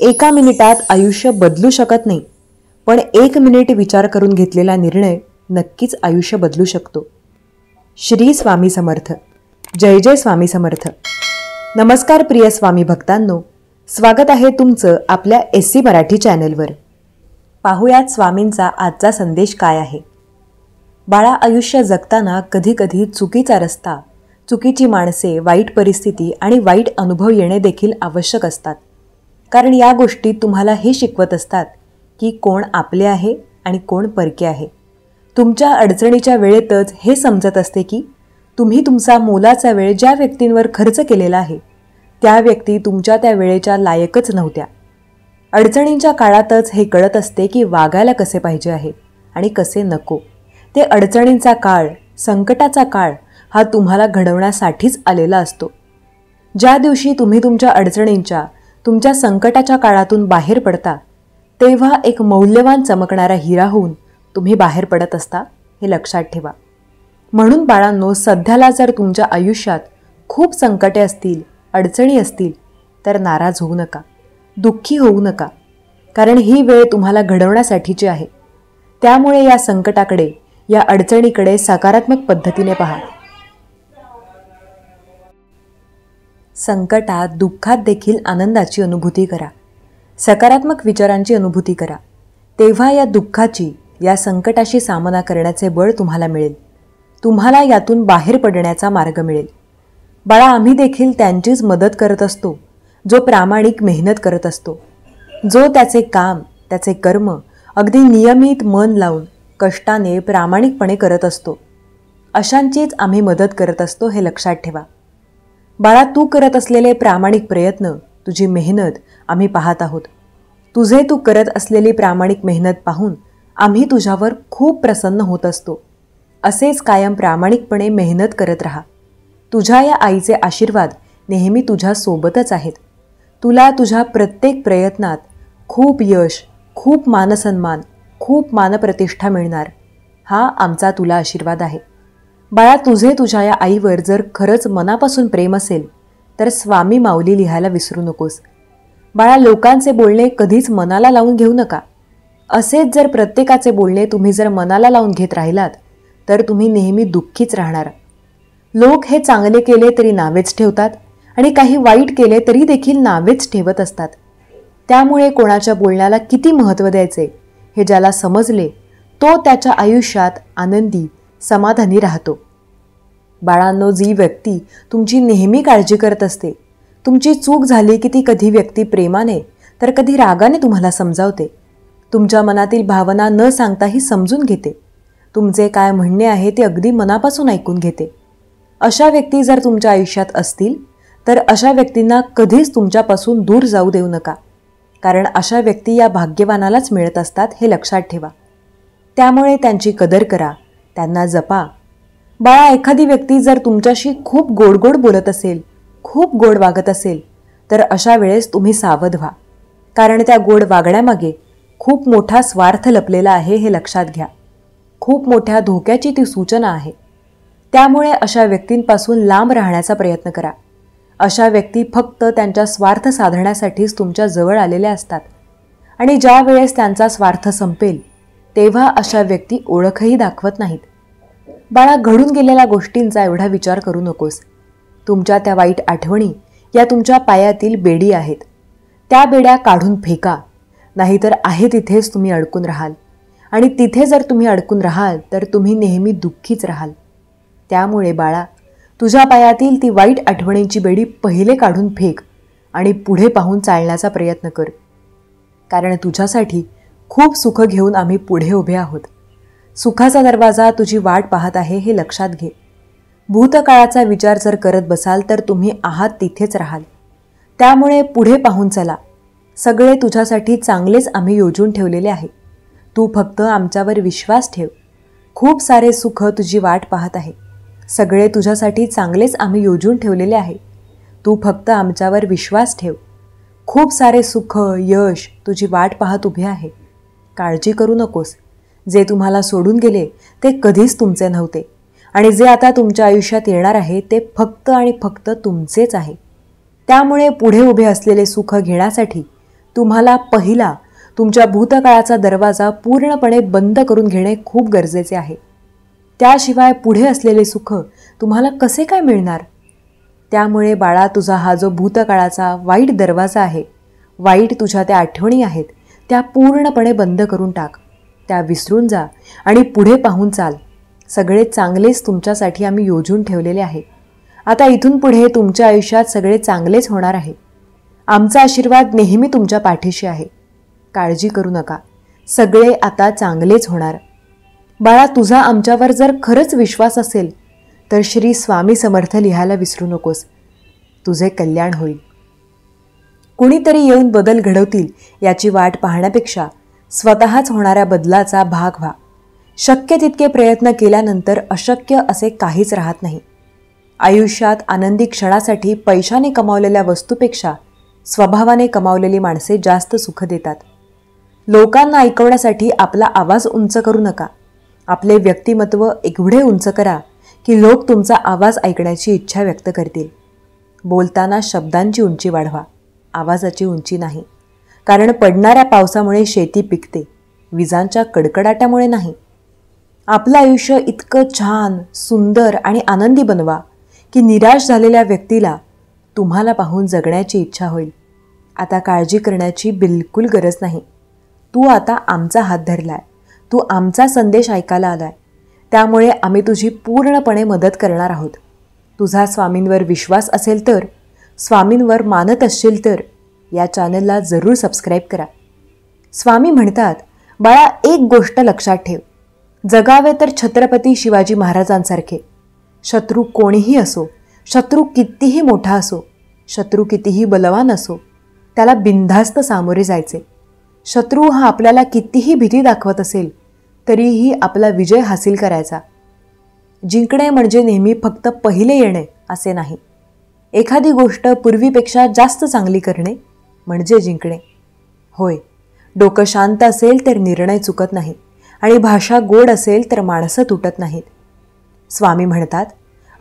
एका मिनिटात आयुष्य बदलू शकत नाही, पण 1 मिनिट विचार करून घेतलेला निर्णय नक्कीच आयुष्य बदलू शकतो. श्री स्वामी समर्थ. जय जय स्वामी समर्थ. नमस्कार प्रिय स्वामी भक्तांनो, स्वागत आहे तुमचं आपल्या SC मराठी चॅनलवर. पाहूयात स्वामींचा आजचा संदेश काय आहे. बाळा, आयुष्य जगताना कधीकधी चुकीचा रस्ता, चुकीची माणसे, वाईट परिस्थिती आणि वाईट अनुभव येणे देखील आवश्यक असतात. कारण या गोष्टी तुम्हाला हे शिकवत असतात की कोण आपले आहे आणि कोण परके आहे. तुमच्या अडचणीच्या वेळेतच हे समजत असते की तुम्ही तुमचा मोलाचा वेळ ज्या व्यक्तींवर खर्च केलेला आहे त्या व्यक्ती तुमच्या त्या वेळेच्या लायकच नव्हत्या. अडचणींच्या काळातच हे कळत असते की वागायला कसे पाहिजे आहे आणि कसे नको. ते अडचणींचा काळ, संकटाचा काळ हा तुम्हाला घडवण्यासाठीच आलेला असतो. ज्या दिवशी तुम्ही तुमच्या अडचणींच्या, तुमच्या संकटाच्या काळातून बाहेर पडता तेव्हा एक मौल्यवान चमकणारा हिरा होऊन तुम्ही बाहेर पडत असता, हे लक्षात ठेवा. म्हणून बाळांनो, सध्याला जर तुमच्या आयुष्यात खूप संकटे असतील, अडचणी असतील तर नाराज होऊ नका, दुःखी होऊ नका. कारण ही वेळ तुम्हाला घडवण्यासाठीची आहे. त्यामुळे या संकटाकडे, या अडचणीकडे सकारात्मक पद्धतीने पहा. संकटात, दुःखात देखील आनंदाची अनुभूती करा, सकारात्मक विचारांची अनुभूती करा. तेव्हा या दुःखाची, या संकटाशी सामना करण्याचे बळ तुम्हाला मिळेल. तुम्हाला यातून बाहेर पडण्याचा मार्ग मिळेल. बाळा, आम्ही देखील त्यांचीच मदत करत असतो जो प्रामाणिक मेहनत करत असतो, जो त्याचे काम, त्याचे कर्म अगदी नियमित मन लावून, कष्टाने, प्रामाणिकपणे करत असतो. अशांचीच आम्ही मदत करत असतो, हे लक्षात ठेवा. बाळा, तू करत असलेले प्रामाणिक प्रयत्न, तुझी मेहनत आम्ही पाहत आहोत. तू करत असलेली प्रामाणिक मेहनत पाहून आम्ही तुझ्यावर खूप प्रसन्न होत असतो. असेच कायम प्रामाणिकपणे मेहनत करत राहा. तुझ्या या आईचे आशीर्वाद नेहमी तुझ्या सोबतच आहेत. तुला तुझ्या प्रत्येक प्रयत्नात खूप यश, खूप मानसन्मान, खूप मानप्रतिष्ठा मिळणार, हा आमचा तुला आशीर्वाद आहे. बाळा, तुझ्या या आईवर जर खरंच मनापासून प्रेम असेल तर स्वामी माऊली लिहायला विसरू नकोस. बाळा, लोकांचे बोलणे कधीच मनाला लावून घेऊ नका. असेच जर प्रत्येकाचे बोलणे तुम्ही जर मनाला लावून घेत राहिलात तर तुम्ही नेहमी दुःखीच राहणार. लोक हे चांगले केले तरी नावेच ठेवतात आणि काही वाईट केले तरी देखील नावेच ठेवत असतात. त्यामुळे कोणाच्या बोलण्याला किती महत्त्व द्यायचे हे ज्याला समजले तो त्याच्या आयुष्यात आनंदी, समाधानी राहतो. बाळांनो, जी व्यक्ती तुमची नेहमी काळजी करत असते, तुमची चूक झाली की ती कधी व्यक्ती प्रेमाने तर कधी रागाने तुम्हाला समजावते. तुमच्या मनातील भावना न सांगताही समजून घेते. तुमचे काय म्हणणे आहे ते अगदी मनापासून ऐकून घेते. अशा व्यक्ती जर तुमच्या आयुष्यात असतील तर अशा व्यक्तींना कधीच तुमच्यापासून दूर जाऊ देऊ नका. कारण अशा व्यक्ती या भाग्यवानालाच मिळत असतात, हे लक्षात ठेवा. त्यामुळे त्यांची कदर करा, त्यांना जपा. बाळा, एखादी व्यक्ती जर तुमच्याशी खूप गोड गोड बोलत असेल, खूप गोड वागत असेल तर अशा वेळेस तुम्ही सावध व्हा. कारण त्या गोड वागण्यामागे खूप मोठा स्वार्थ लपलेला आहे, हे लक्षात घ्या. खूप मोठ्या धोक्याची ती सूचना आहे. त्यामुळे अशा व्यक्तींपासून लांब राहण्याचा प्रयत्न करा. अशा व्यक्ती फक्त त्यांच्या स्वार्थ साधण्यासाठीच तुमच्या जवळ आलेल्या असतात आणि ज्या वेळेस त्यांचा स्वार्थ संपेल तेव्हा अशा व्यक्ती ओळखही दाखवत नाहीत. बाळा, घडून गेलेल्या गोष्टींचा एवढा विचार करू नकोस. तुमच्या त्या वाईट आठवणी या तुमच्या पायातील बेडी आहेत. त्या बेड्या काढून फेका, नाहीतर आहे तिथेच तुम्ही अडकून राहाल. आणि तिथे जर तुम्ही अडकून राहाल तर तुम्ही नेहमी दुःखीच राहाल. त्यामुळे बाळा, तुझ्या पायातील ती वाईट आठवणींची बेडी पहिले काढून फेक आणि पुढे पाहून चालण्याचा प्रयत्न कर. कारण तुझ्यासाठी खूप सुख घेऊन आम्ही पुढे उभे आहोत. सुखाचा दरवाजा तुझी वाट पाहत आहे, हे लक्षात घे. भूतकाळाचा विचार जर करत बसाल तर तुम्ही आहात तिथेच राहाल. त्यामुळे पुढे पाहून चला. सगळे तुझ्यासाठी चांगलेच आम्ही योजून ठेवलेले आहे. तू फक्त आमच्यावर विश्वास ठेव. खूप सारे सुख तुझी वाट पाहत आहे. सगळे तुझ्यासाठी चांगलेच आम्ही योजून ठेवलेले आहे. तू फक्त आमच्यावर विश्वास ठेव. खूप सारे सुख, यश तुझी वाट पाहत उभे आहे. काळजी करू नकोस. जे तुम्हाला सोडून गेले ते कधीच तुमचे नव्हते आणि जे आता तुमच्या आयुष्यात येणार आहे ते फक्त आणि फक्त तुमचेच आहे. त्यामुळे पुढे उभे असलेले सुख घेण्यासाठी तुम्हाला पहिला तुमच्या भूतकाळाचा दरवाजा पूर्णपणे बंद करून घेणे खूप गरजेचे आहे. त्याशिवाय पुढे असलेले सुख तुम्हाला कसे काय मिळणार? त्यामुळे बाळा, तुझा हा जो भूतकाळाचा वाईट दरवाजा आहे, वाईट तुझ्या त्या आठवणी आहेत, त्या पूर्णपणे बंद करून टाक. त्या विसरून जा आणि पुढे पाहून चाल. सगळे चांगलेच तुमच्यासाठी आम्ही योजून ठेवलेले आहे. आता इथून पुढे तुमच्या आयुष्यात सगळे चांगलेच होणार आहे. आमचा आशीर्वाद नेहमी तुमच्या पाठीशी आहे. काळजी करू नका, सगळे आता चांगलेच होणार. बाळा, तुझा आमच्यावर जर खरंच विश्वास असेल तर श्री स्वामी समर्थ लिहायला विसरू नकोस. तुझे कल्याण होईल. कुणीतरी येऊन बदल घडवतील याची वाट पाहण्यापेक्षा स्वतःच होणाऱ्या बदलाचा भाग व्हा. शक्य तितके प्रयत्न केल्यानंतर अशक्य असे काहीच राहत नाही. आयुष्यात आनंदी क्षणासाठी पैशाने कमावलेल्या वस्तूपेक्षा स्वभावाने कमावलेली माणसे जास्त सुख देतात. लोकांना ऐकवण्यासाठी आपला आवाज उंच करू नका. आपले व्यक्तिमत्व एवढे उंच करा की लोक तुमचा आवाज ऐकण्याची इच्छा व्यक्त करतील. बोलताना शब्दांची उंची वाढवा, आवाजाची उंची नाही. कारण पडणाऱ्या पावसामुळे शेती पिकते, विजांच्या कडकडाटामुळे नाही. आपलं आयुष्य इतकं छान, सुंदर आणि आनंदी बनवा की निराश झालेल्या व्यक्तीला तुम्हाला पाहून जगण्याची इच्छा होईल. आता काळजी करण्याची बिलकुल गरज नाही. तू आता आमचा हात धरलाय, तू आमचा संदेश ऐकायला आलाय, त्यामुळे आम्ही तुझी पूर्णपणे मदत करणार आहोत. तुझा स्वामींवर विश्वास असेल तर, स्वामींवर मानत असशील तर या चॅनलला जरूर सबस्क्राईब करा. स्वामी म्हणतात, बाळा, एक गोष्ट लक्षात ठेव, जगावे तर छत्रपती शिवाजी महाराजांसारखे. शत्रू कोणीही असो, शत्रू कितीही मोठा असो, शत्रू कितीही बलवान असो, त्याला बिनधास्त सामोरे जायचे. शत्रू हा आपल्याला कितीही भीती दाखवत असेल तरीही आपला विजय हासिल करायचा. जिंकणे म्हणजे नेहमी फक्त पहिले येणे असे नाही. एखादी गोष्ट पूर्वीपेक्षा जास्त चांगली करणे म्हणजे जिंकणे. होय, डोकं शांत असेल तर निर्णय चुकत नाही आणि भाषा गोड असेल तर माणसं तुटत नाहीत. स्वामी म्हणतात,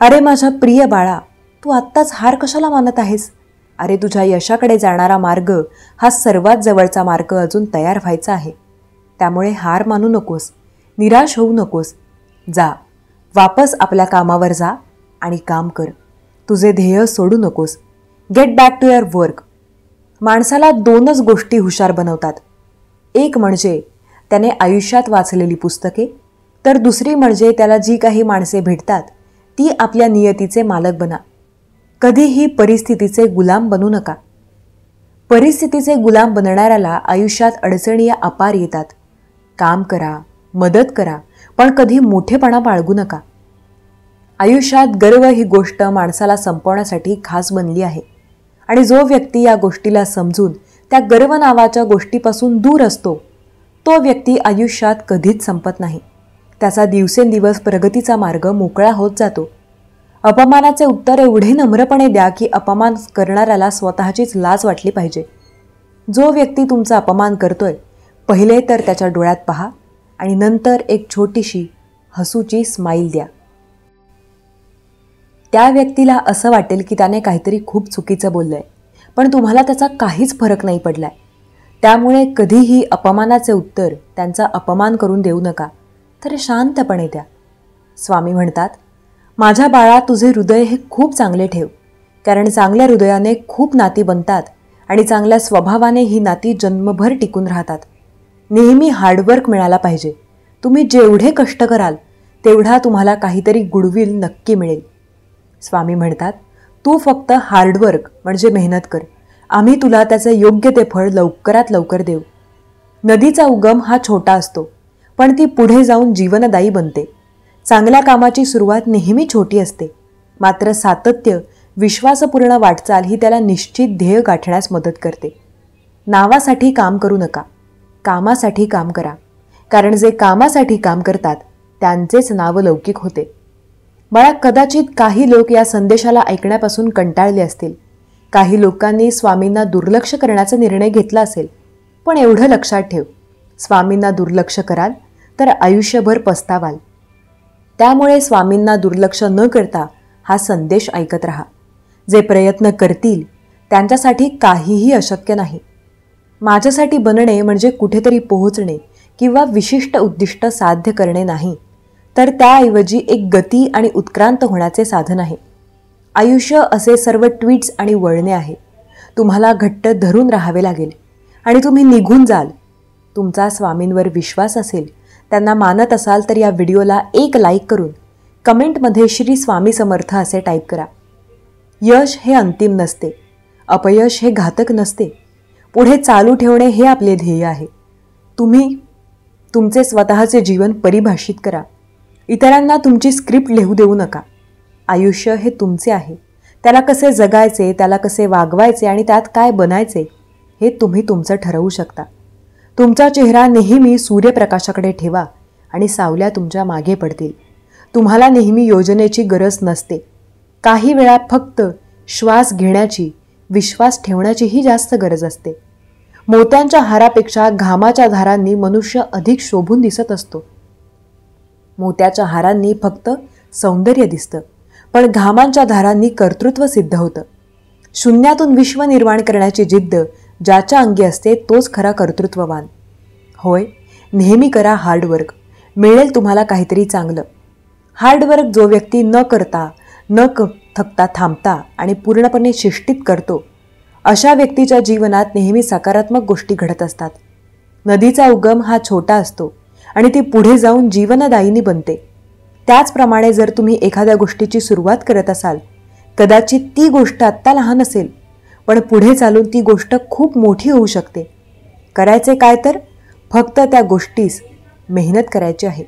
अरे माझ्या प्रिय बाळा, तू आत्ताच हार कशाला मानत आहेस? अरे तुझ्या यशाकडे जाणारा मार्ग हा सर्वात जवळचा मार्ग अजून तयार व्हायचा आहे. त्यामुळे हार मानू नकोस, निराश होऊ नकोस. जा, वापस आपल्या कामावर जा आणि काम कर. तुझे ध्येय सोडू नकोस. Get back to your work. माणसाला दोनच गोष्टी हुशार बनवतात. एक म्हणजे त्याने आयुष्यात वाचलेली पुस्तके, तर दुसरी म्हणजे त्याला जी काही माणसे भेटतात ती आपल्या नियतीचे मालक बना. कधीही परिस्थितीचे गुलाम बनू नका. परिस्थितीचे गुलाम बनणाऱ्याला आयुष्यात अडचणी अपार येतात. काम करा, मदत करा, पण कधी मोठेपणा बाळगू नका. आयुष्यात गर्व ही गोष्ट माणसाला संपवण्यासाठी खास बनली आहे आणि जो व्यक्ती या गोष्टीला समजून त्या गर्व नावाच्या गोष्टीपासून दूर असतो तो व्यक्ती आयुष्यात कधीच संपत नाही. त्याचा दिवसेंदिवस प्रगतीचा मार्ग मोकळा होत जातो. अपमानाचे उत्तर एवढे नम्रपणे द्या की अपमान करणाऱ्याला स्वतःचीच लाज वाटली पाहिजे. जो व्यक्ती तुमचा अपमान करतोय, पहिले तर त्याच्या डोळ्यात पहा आणि नंतर एक छोटीशी हसूची स्माईल द्या. त्या व्यक्तीला असं वाटेल की त्याने काहीतरी खूप चुकीचं बोललंय, पण तुम्हाला त्याचा काहीच फरक नाही पडलाय. त्यामुळे कधीही अपमानाचे उत्तर त्यांचा अपमान करून देऊ नका, तर शांतपणे द्या. स्वामी म्हणतात, माझ्या बाळा, तुझे हृदय हे खूप चांगले ठेव, कारण चांगल्या हृदयाने खूप नाती बनतात आणि चांगल्या स्वभावाने ही नाती जन्मभर टिकून राहतात. नेहमी हार्डवर्क मिळाला पाहिजे. तुम्ही जेवढे कष्ट कराल तेवढा तुम्हाला काहीतरी गुडविल नक्की मिळेल. स्वामी म्हणतात, तू फक्त हार्डवर्क म्हणजे मेहनत कर, आम्ही तुला त्याचे योग्य ते फळ लवकरात लवकर देऊ. नदीचा उगम हा छोटा असतो, पण ती पुढे जाऊन जीवनदायी बनते. चांगल्या कामाची सुरुवात नेहमी छोटी असते, मात्र सातत्य, विश्वासपूर्ण वाटचाल ही त्याला निश्चित ध्येय गाठण्यास मदत करते. नावासाठी काम करू नका, कामासाठी काम करा, कारण जे कामासाठी काम करतात त्यांचेच नाव लौकिक होते. बाळा, कदाचित काही लोक या संदेशाला ऐकण्यापासून कंटाळले असतील. काही लोकांनी स्वामींना दुर्लक्ष करण्याचा निर्णय घेतला असेल, पण एवढं लक्षात ठेव, स्वामींना दुर्लक्ष कराल तर आयुष्यभर पस्तावाल. त्यामुळे स्वामींना दुर्लक्ष न करता हा संदेश ऐकत राहा. जे प्रयत्न करतील त्यांच्यासाठी काहीही अशक्य नाही. माझ्यासाठी बनणे म्हणजे कुठेतरी पोहोचणे किंवा विशिष्ट उद्दिष्ट साध्य करणे नाही, तर त्याऐवजी एक गती आणि उत्क्रांत होण्याचे साधन आहे. आयुष्य असे सर्व ट्विट्स आणि वळणे आहे. तुम्हाला घट्ट धरून राहावे लागेल आणि तुम्ही निघून जाल. तुमचा स्वामींवर विश्वास असेल, त्यांना मानत असाल तर या व्हिडिओला एक लाईक करून कमेंटमध्ये श्री स्वामी समर्थ असे टाईप करा. यश हे अंतिम नसते, अपयश हे घातक नसते. पुढे चालू ठेवणे हे आपले ध्येय आहे. तुम्ही तुमचे स्वतःचे जीवन परिभाषित करा. इतरांना तुमची स्क्रिप्ट लिहू देऊ नका. आयुष्य हे तुमचे आहे. त्याला कसे जगायचे, त्याला कसे वागवायचे आणि त्यात काय बनायचे हे तुम्ही तुमचं ठरवू शकता. तुमचा चेहरा नेहमी सूर्यप्रकाशाकडे ठेवा आणि सावल्या तुमच्या मागे पडतील. तुम्हाला नेहमी योजनेची गरज नसते. काही वेळा फक्त श्वास घेण्याची, विश्वास ठेवण्याचीही जास्त गरज असते. मोत्यांच्या हारापेक्षा घामाच्या धारांनी मनुष्य अधिक शोभून दिसत असतो. मोत्याच्या हारांनी फक्त सौंदर्य दिसतं, पण घामांच्या धारांनी कर्तृत्व सिद्ध होतं. शून्यातून विश्व निर्माण करण्याची जिद्द ज्याच्या अंगी असते तोच खरा कर्तृत्ववान. होय, नेहमी करा हार्डवर्क. मिळेल तुम्हाला काहीतरी चांगलं. हार्डवर्क जो व्यक्ती न करता, थकता थांबता आणि पूर्णपणे शिष्टित करतो, अशा व्यक्तीच्या जीवनात नेहमी सकारात्मक गोष्टी घडत असतात. नदीचा उगम हा छोटा असतो आणि ती पुढे जाऊन जीवनदायिनी बनते. त्याचप्रमाणे जर तुम्ही एखाद्या गोष्टीची सुरुवात करत असाल, कदाचित ती गोष्ट आत्ता लहान असेल, पण पुढे चालून ती गोष्ट खूप मोठी होऊ शकते. करायचे काय तर फक्त त्या गोष्टीस मेहनत करायची आहे.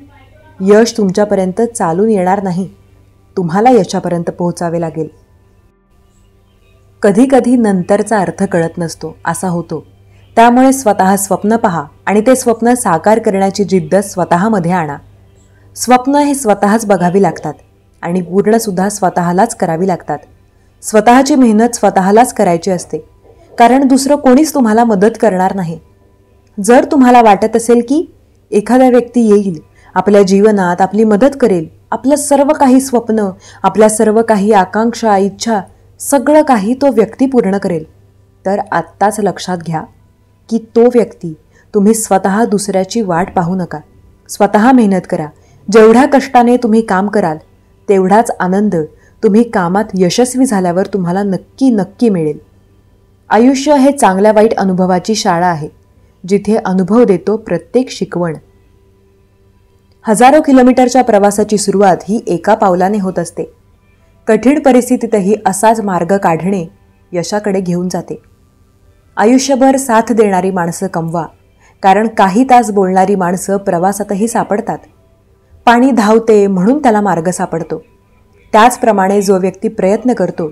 यश तुमच्यापर्यंत चालून येणार नाही, तुम्हाला यशापर्यंत पोहोचावे लागेल. कधी कधी नंतरचा अर्थ कळत नसतो, असा होतो. त्यामुळे स्वतः स्वप्न पहा आणि ते स्वप्न साकार करण्याची जिद्द स्वतःमध्ये आणा. स्वप्न हे स्वतःच बघावी लागतात आणि पूर्णसुद्धा स्वतःलाच करावी लागतात. स्वतःची मेहनत स्वतःलाच करायची असते, कारण दुसरं कोणीच तुम्हाला मदत करणार नाही. जर तुम्हाला वाटत असेल की एखादा व्यक्ती येईल, आपल्या जीवनात आपली मदत करेल, आपलं सर्व काही स्वप्न, आपल्या सर्व काही आकांक्षा, इच्छा, सगळं काही तो व्यक्ती पूर्ण करेल, तर आत्ताच लक्षात घ्या की तो व्यक्ती तुम्ही स्वतः. दुसऱ्याची वाट पाहू नका. स्वतः मेहनत करा. जेवढ्या कष्टाने तुम्ही काम कराल तेवढाच आनंद तुम्ही कामात यशस्वी झाल्यावर तुम्हाला नक्की नक्की मिळेल. आयुष्य हे चांगल्या वाईट अनुभवाची शाळा आहे, जिथे अनुभव देतो प्रत्येक शिकवण. हजारो किलोमीटरच्या प्रवासाची सुरुवात ही एका पावलाने होत असते. कठीण परिस्थितीतही असाच मार्ग काढणे यशाकडे घेऊन जाते. आयुष्यभर साथ देणारी माणसं कमवा, कारण काही तास बोलणारी माणसं प्रवासातही सापडतात. पाणी धावते म्हणून त्याला मार्ग सापडतो. त्याचप्रमाणे जो व्यक्ती प्रयत्न करतो,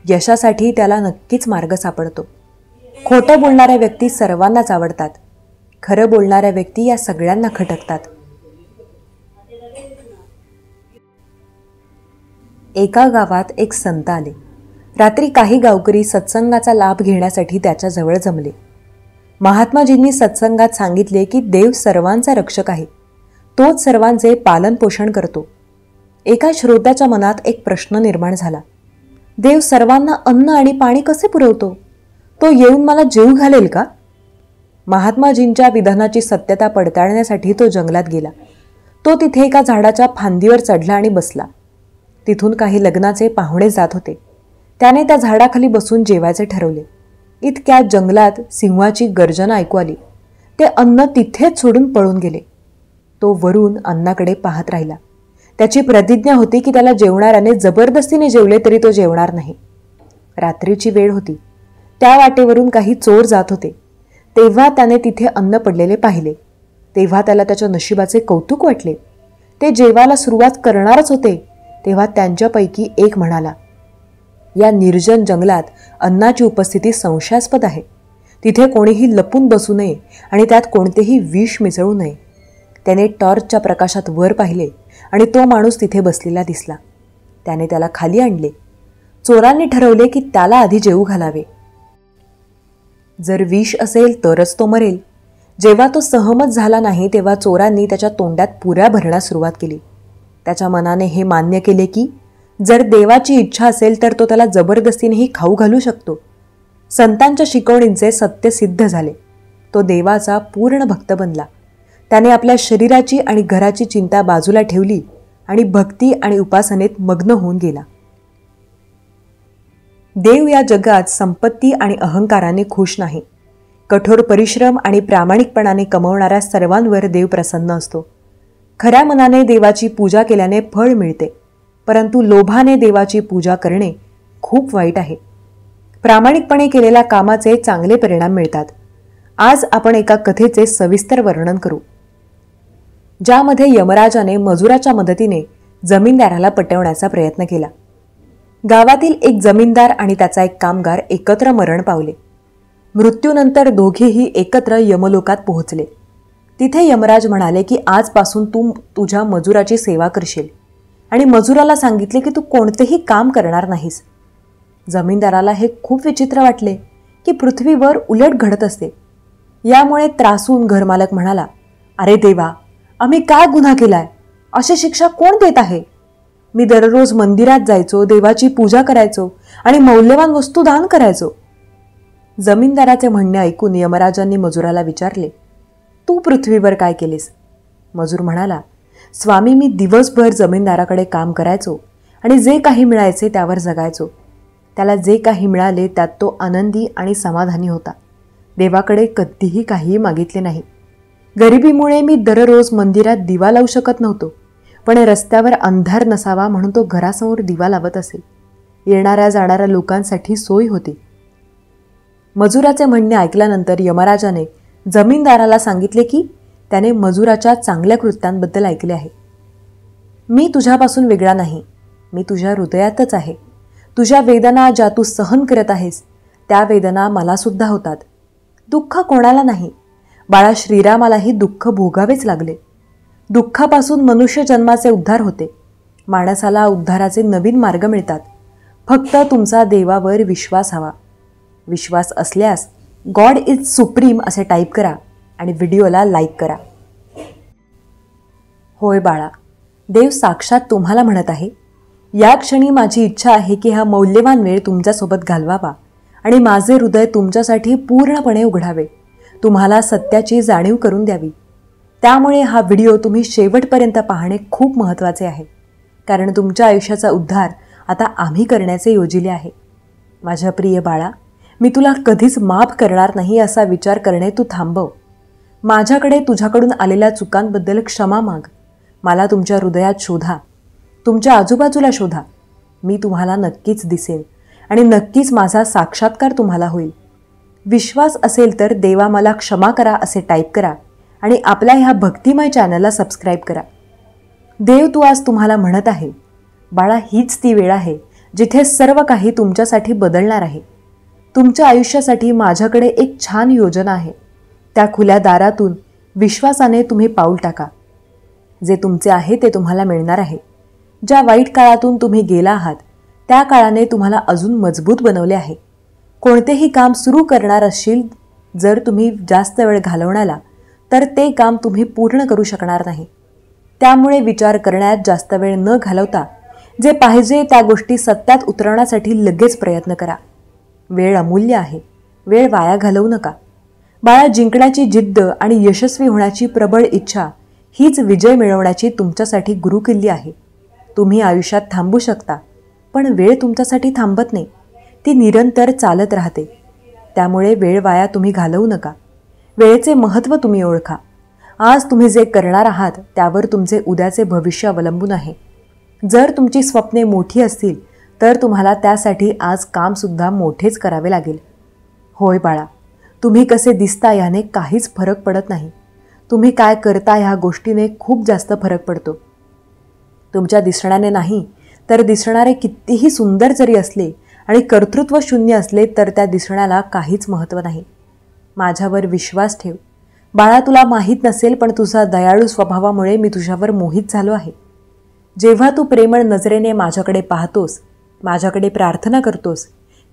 यशासाठी त्याला नक्कीच मार्ग सापडतो. खोटं बोलणाऱ्या व्यक्ती सर्वांनाच आवडतात. खरं बोलणाऱ्या व्यक्ती या सगळ्यांना खटकतात. एका गावात एक संत आले. रात्री काही गावकरी सत्संगाचा लाभ घेण्यासाठी त्याच्याजवळ जमले. महात्माजींनी सत्संगात सांगितले की देव सर्वांचा रक्षक आहे, तोच सर्वांचे पालन पोषण करतो. एका श्रोत्याच्या मनात एक प्रश्न निर्माण झाला. देव सर्वांना अन्न आणि पाणी कसे पुरवतो? तो येऊन मला जेवू घालेल का? महात्माजींच्या विधानाची सत्यता पडताळण्यासाठी तो जंगलात गेला. तो तिथे एका झाडाच्या फांदीवर चढला आणि बसला. तिथून काही लग्नाचे पाहुणे जात होते. त्याने त्या झाडाखाली बसून जेवायचे ठरवले. इतक्यात जंगलात सिंहाची गर्जना ऐकू आली. ते अन्न तिथेच सोडून पळून गेले. तो वरून अन्नाकडे पाहत राहिला. त्याची प्रतिज्ञा होती की त्याला जेवणाऱ्याने जबरदस्तीने जेवले तरी तो जेवणार नाही. रात्रीची वेळ होती. त्या वाटेवरून काही चोर जात होते. तेव्हा त्याने तिथे अन्न पडलेले पाहिले. तेव्हा त्याला त्याच्या नशिबाचे कौतुक वाटले. ते जेवायला सुरुवात करणारच होते तेव्हा त्यांच्यापैकी एक म्हणाला, या निर्जन जंगलात अन्नाची उपस्थिती संशयास्पद आहे. तिथे कोणीही लपून बसू नये आणि त्यात कोणतेही विष मिसळू नये. त्याने टॉर्चच्या प्रकाशात वर पाहिले आणि तो माणूस तिथे बसलेला दिसला. त्याने त्याला खाली आणले. चोरांनी ठरवले की त्याला आधी जेवू घालावे. जर विष असेल तरच तो मरेल. जेव्हा तो सहमत झाला नाही तेव्हा चोरांनी त्याच्या तोंडात पुऱ्या भरण्यास सुरुवात केली. त्याच्या मनाने हे मान्य केले की जर देवाची इच्छा असेल तर तो त्याला जबरदस्तीनेही खाऊ घालू शकतो. संतांच्या शिकवणींचे सत्य सिद्ध झाले. तो देवाचा पूर्ण भक्त बनला. त्याने आपल्या शरीराची आणि घराची चिंता बाजूला ठेवली आणि भक्ती आणि उपासनेत मग्न होऊन गेला. देव या जगात संपत्ती आणि अहंकाराने खुश नाही. कठोर परिश्रम आणि प्रामाणिकपणाने कमवणाऱ्या सर्वांवर देव प्रसन्न असतो. खऱ्या मनाने देवाची पूजा केल्याने फळ मिळते, परंतु लोभाने देवाची पूजा करणे खूप वाईट आहे. प्रामाणिकपणे केलेल्या कामाचे चांगले परिणाम मिळतात. आज आपण एका कथेचे सविस्तर वर्णन करू, ज्यामध्ये यमराजाने मजुराच्या मदतीने जमीनदाराला पटवण्याचा प्रयत्न केला. गावातील एक जमीनदार आणि त्याचा एक कामगार एकत्र मरण पावले. मृत्यूनंतर दोघेही एकत्र यमलोकात पोहोचले. तिथे यमराज म्हणाले की आजपासून तू तुझ्या मजुराची सेवा करशील आणि मजुराला सांगितले की तू कोणतेही काम करणार नाहीस. जमीनदाराला हे खूप विचित्र वाटले की पृथ्वीवर उलट घडत असते. यामुळे त्रासून घरमालक म्हणाला, अरे देवा, आम्ही काय गुन्हा केलाय? अशी शिक्षा कोण देत आहे? मी दररोज मंदिरात जायचो, देवाची पूजा करायचो आणि मौल्यवान वस्तू दान करायचो. जमीनदाराचे म्हणणे ऐकून यमराजांनी मजुराला विचारले, तू पृथ्वीवर काय केलेस? मजूर म्हणाला, स्वामी, मी दिवसभर जमीनदाराकडे काम करायचो आणि जे काही मिळायचे त्यावर जगायचो. त्याला जे काही मिळाले त्यात तो आनंदी आणि समाधानी होता. देवाकडे कधीही काहीही मागितले नाही. गरिबीमुळे मी दररोज मंदिरात दिवा लावू शकत नव्हतो, पण रस्त्यावर अंधार नसावा म्हणून तो घरासमोर दिवा लावत असे. येणाऱ्या जाणाऱ्या लोकांसाठी सोय होती. मजुराचे म्हणणे ऐकल्यानंतर यमराजाने जमीनदाराला सांगितले की त्याने मजुराच्या चांगल्या कृत्यांबद्दल ऐकले आहे. मी तुझ्यापासून वेगळा नाही, मी तुझ्या हृदयातच आहे. तुझ्या वेदना ज्या तू सहन करत आहेस त्या वेदना मला सुद्धा होतात. दुःख कोणाला नाही. बाळा, श्रीरामालाही दुःख भोगावेच लागले. दुःखापासून मनुष्य जन्माचे उद्धार होते. माणसाला उद्धाराचे नवीन मार्ग मिळतात. फक्त तुमचा देवावर विश्वास हवा. विश्वास असल्यास गॉड इज सुप्रीम असे टाईप करा आणि व्हिडिओला लाईक करा. होय बाळा, देव साक्षात तुम्हाला म्हणत आहे, या क्षणी माझी इच्छा आहे की हा मौल्यवान वेळ तुमच्यासोबत घालवावा आणि माझे हृदय तुमच्यासाठी पूर्णपणे उघडावे, तुम्हाला सत्याची जाणीव करून द्यावी. त्यामुळे हा व्हिडिओ तुम्ही शेवटपर्यंत पाहणे खूप महत्त्वाचे आहे, कारण तुमच्या आयुष्याचा उद्धार आता आम्ही करण्याचे योजिले आहे. माझ्या प्रिय बाळा, मी तुला कधीच माफ करणार नाही असा विचार करणे तू थांबव. माझ्याकडे तुझ्याकडून आलेल्या चुकांबद्दल क्षमा माग. मला तुमच्या हृदयात शोधा, तुमच्या आजूबाजूला शोधा. मी तुम्हाला नक्कीच दिसेन आणि नक्कीच माझा साक्षात्कार तुम्हाला होईल. विश्वास असेल तर देवा मला क्षमा करा असे टाईप करा आणि आपल्या ह्या भक्तिमय चॅनलला सबस्क्राईब करा. देव तू आज तुम्हाला म्हणत आहे, बाळा, हीच ती वेळ आहे जिथे सर्व काही तुमच्यासाठी बदलणार आहे. तुमच्या आयुष्यासाठी माझ्याकडे एक छान योजना आहे. त्या खुल्या दारातून विश्वासाने तुम्ही पाऊल टाका. जे तुमचे आहे ते तुम्हाला मिळणार आहे. ज्या वाईट काळातून तुम्ही गेला आहात त्या काळाने तुम्हाला अजून मजबूत बनवले आहे. कोणतेही काम सुरू करणार असशील, जर तुम्ही जास्त वेळ घालवण्याला, तर ते काम तुम्ही पूर्ण करू शकणार नाही. त्यामुळे विचार करण्यात जास्त वेळ न घालवता जे पाहिजे त्या गोष्टी सत्यात उतरवण्यासाठी लगेच प्रयत्न करा. वेळ अमूल्य आहे. वेळ वाया घालवू नका. बाळा, जिंकण्याची जिद्द आणि यशस्वी होण्याची प्रबळ इच्छा हीच विजय मिळवण्याची तुमच्यासाठी गुरुकिल्ली आहे. तुम्ही आयुष्यात थांबू शकता, पण वेळ तुमच्यासाठी थांबत नाही. ती निरंतर चालत राहते. त्यामुळे वेळ वाया तुम्ही घालवू नका. वेळेचे महत्त्व तुम्ही ओळखा. आज तुम्ही जे करणार आहात त्यावर तुमचे उद्याचे भविष्य अवलंबून आहे. जर तुमची स्वप्ने मोठी असतील तर तुम्हाला त्यासाठी आज कामसुद्धा मोठेच करावे लागेल. होय बाळा, तुम्ही कसे दिसता याने काहीच फरक पडत नाही. तुम्ही काय करता ह्या गोष्टीने खूप जास्त फरक पडतो. तुमच्या दिसण्याने नाही तर दिसणारे कितीही सुंदर जरी असले आणि कर्तृत्व शून्य असले तर त्या दिसण्याला काहीच महत्त्व नाही. माझ्यावर विश्वास ठेव. बाळा, तुला माहीत नसेल पण तुझा दयाळू स्वभावामुळे मी तुझ्यावर मोहित झालो आहे. जेव्हा तू प्रेमळ नजरेने माझ्याकडे पाहतोस, माझ्याकडे प्रार्थना करतोस,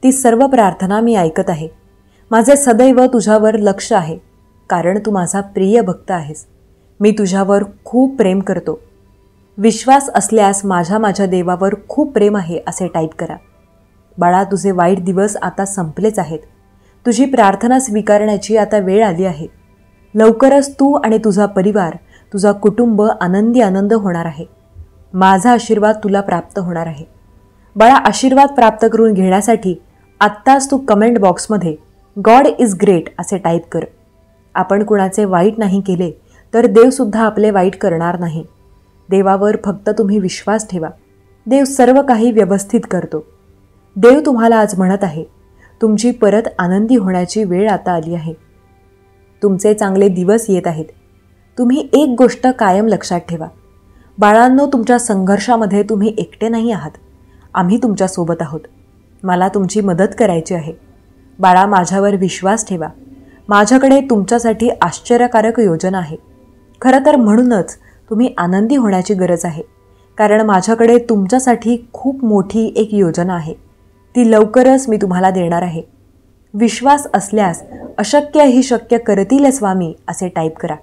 ती सर्व प्रार्थना मी ऐकत आहे. माझे सदैव तुझ्यावर लक्ष आहे, कारण तू माझा प्रिय भक्त आहेस. मी तुझ्यावर खूप प्रेम करतो. विश्वास असल्यास माझ्या देवावर खूप प्रेम आहे असे टाईप करा. बाळा, तुझे वाईट दिवस आता संपलेच आहेत. तुझी प्रार्थना स्वीकारण्याची आता वेळ आली आहे. लवकरच तू आणि तुझा परिवार, तुझा कुटुंब आनंद होणार आहे. माझा आशीर्वाद तुला प्राप्त होणार आहे. बाळा, आशीर्वाद प्राप्त करून घेण्यासाठी आत्ताच तू कमेंट बॉक्समध्ये गॉड इज ग्रेट असे टाईप कर. आपण कुणाचे वाईट नाही केले तर देवसुद्धा आपले वाईट करणार नाही. देवावर फक्त तुम्ही विश्वास ठेवा. देव सर्व काही व्यवस्थित करतो. देव तुम्हाला आज म्हणत आहे, तुमची परत आनंदी होण्याची वेळ आता आली आहे. तुमचे चांगले दिवस येत आहेत. तुम्ही एक गोष्ट कायम लक्षात ठेवा. बाळांनो, तुमच्या संघर्षामध्ये तुम्ही एकटे नाही आहात. आम्ही तुमच्यासोबत आहोत. मला तुमची मदत करायची आहे. बाळा, माझ्यावर विश्वास ठेवा. माझ्याकडे तुमच्यासाठी आश्चर्यकारक योजना आहे. खरं तर म्हणूनच तुम्ही आनंदी होण्याची गरज आहे, कारण माझ्याकडे तुमच्यासाठी खूप मोठी एक योजना आहे. ती लवकरच मी तुम्हाला देणार आहे. विश्वास असल्यास अशक्य ही शक्य करतील स्वामी असे टाईप करा.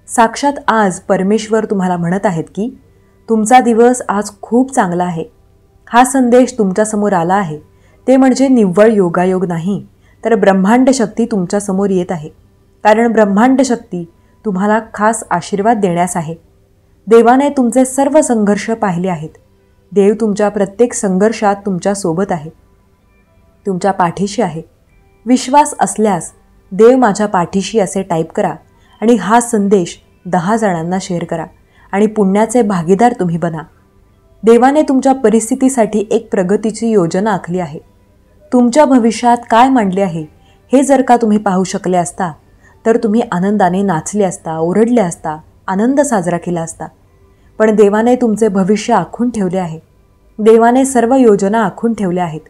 साक्षात आज परमेश्वर तुम्हाला म्हणत आहेत की तुमचा दिवस आज खूप चांगला आहे. हा संदेश तुमच्यासमोर आला आहे ते म्हणजे निव्वळ योगायोग नाही, तर ब्रह्मांड शक्ती तुमच्यासमोर येत आहे. कारण ब्रह्मांड शक्ती तुम्हाला खास आशीर्वाद देण्यास आहे. देवाने तुमचे सर्व संघर्ष पाहिले आहेत. देव तुमच्या प्रत्येक संघर्षात तुमच्यासोबत आहे, तुमच्या पाठीशी आहे. विश्वास असल्यास देव माझ्या पाठीशी असे टाईप करा आणि हा संदेश 10 जणांना शेअर करा आणि पुण्याचे भागीदार तुम्ही बना. देवाने तुमच्या परिस्थितीसाठी एक प्रगतीची योजना आखली आहे. तुमच्या भविष्यात काय मांडले आहे हे जर का तुम्ही पाहू शकले असता तर तुम्ही आनंदाने नाचले असता, ओरडले असता, आनंद साजरा केला असता. पण देवाने तुमचे भविष्य आखून ठेवले आहे. देवाने सर्व योजना आखून ठेवल्या आहेत.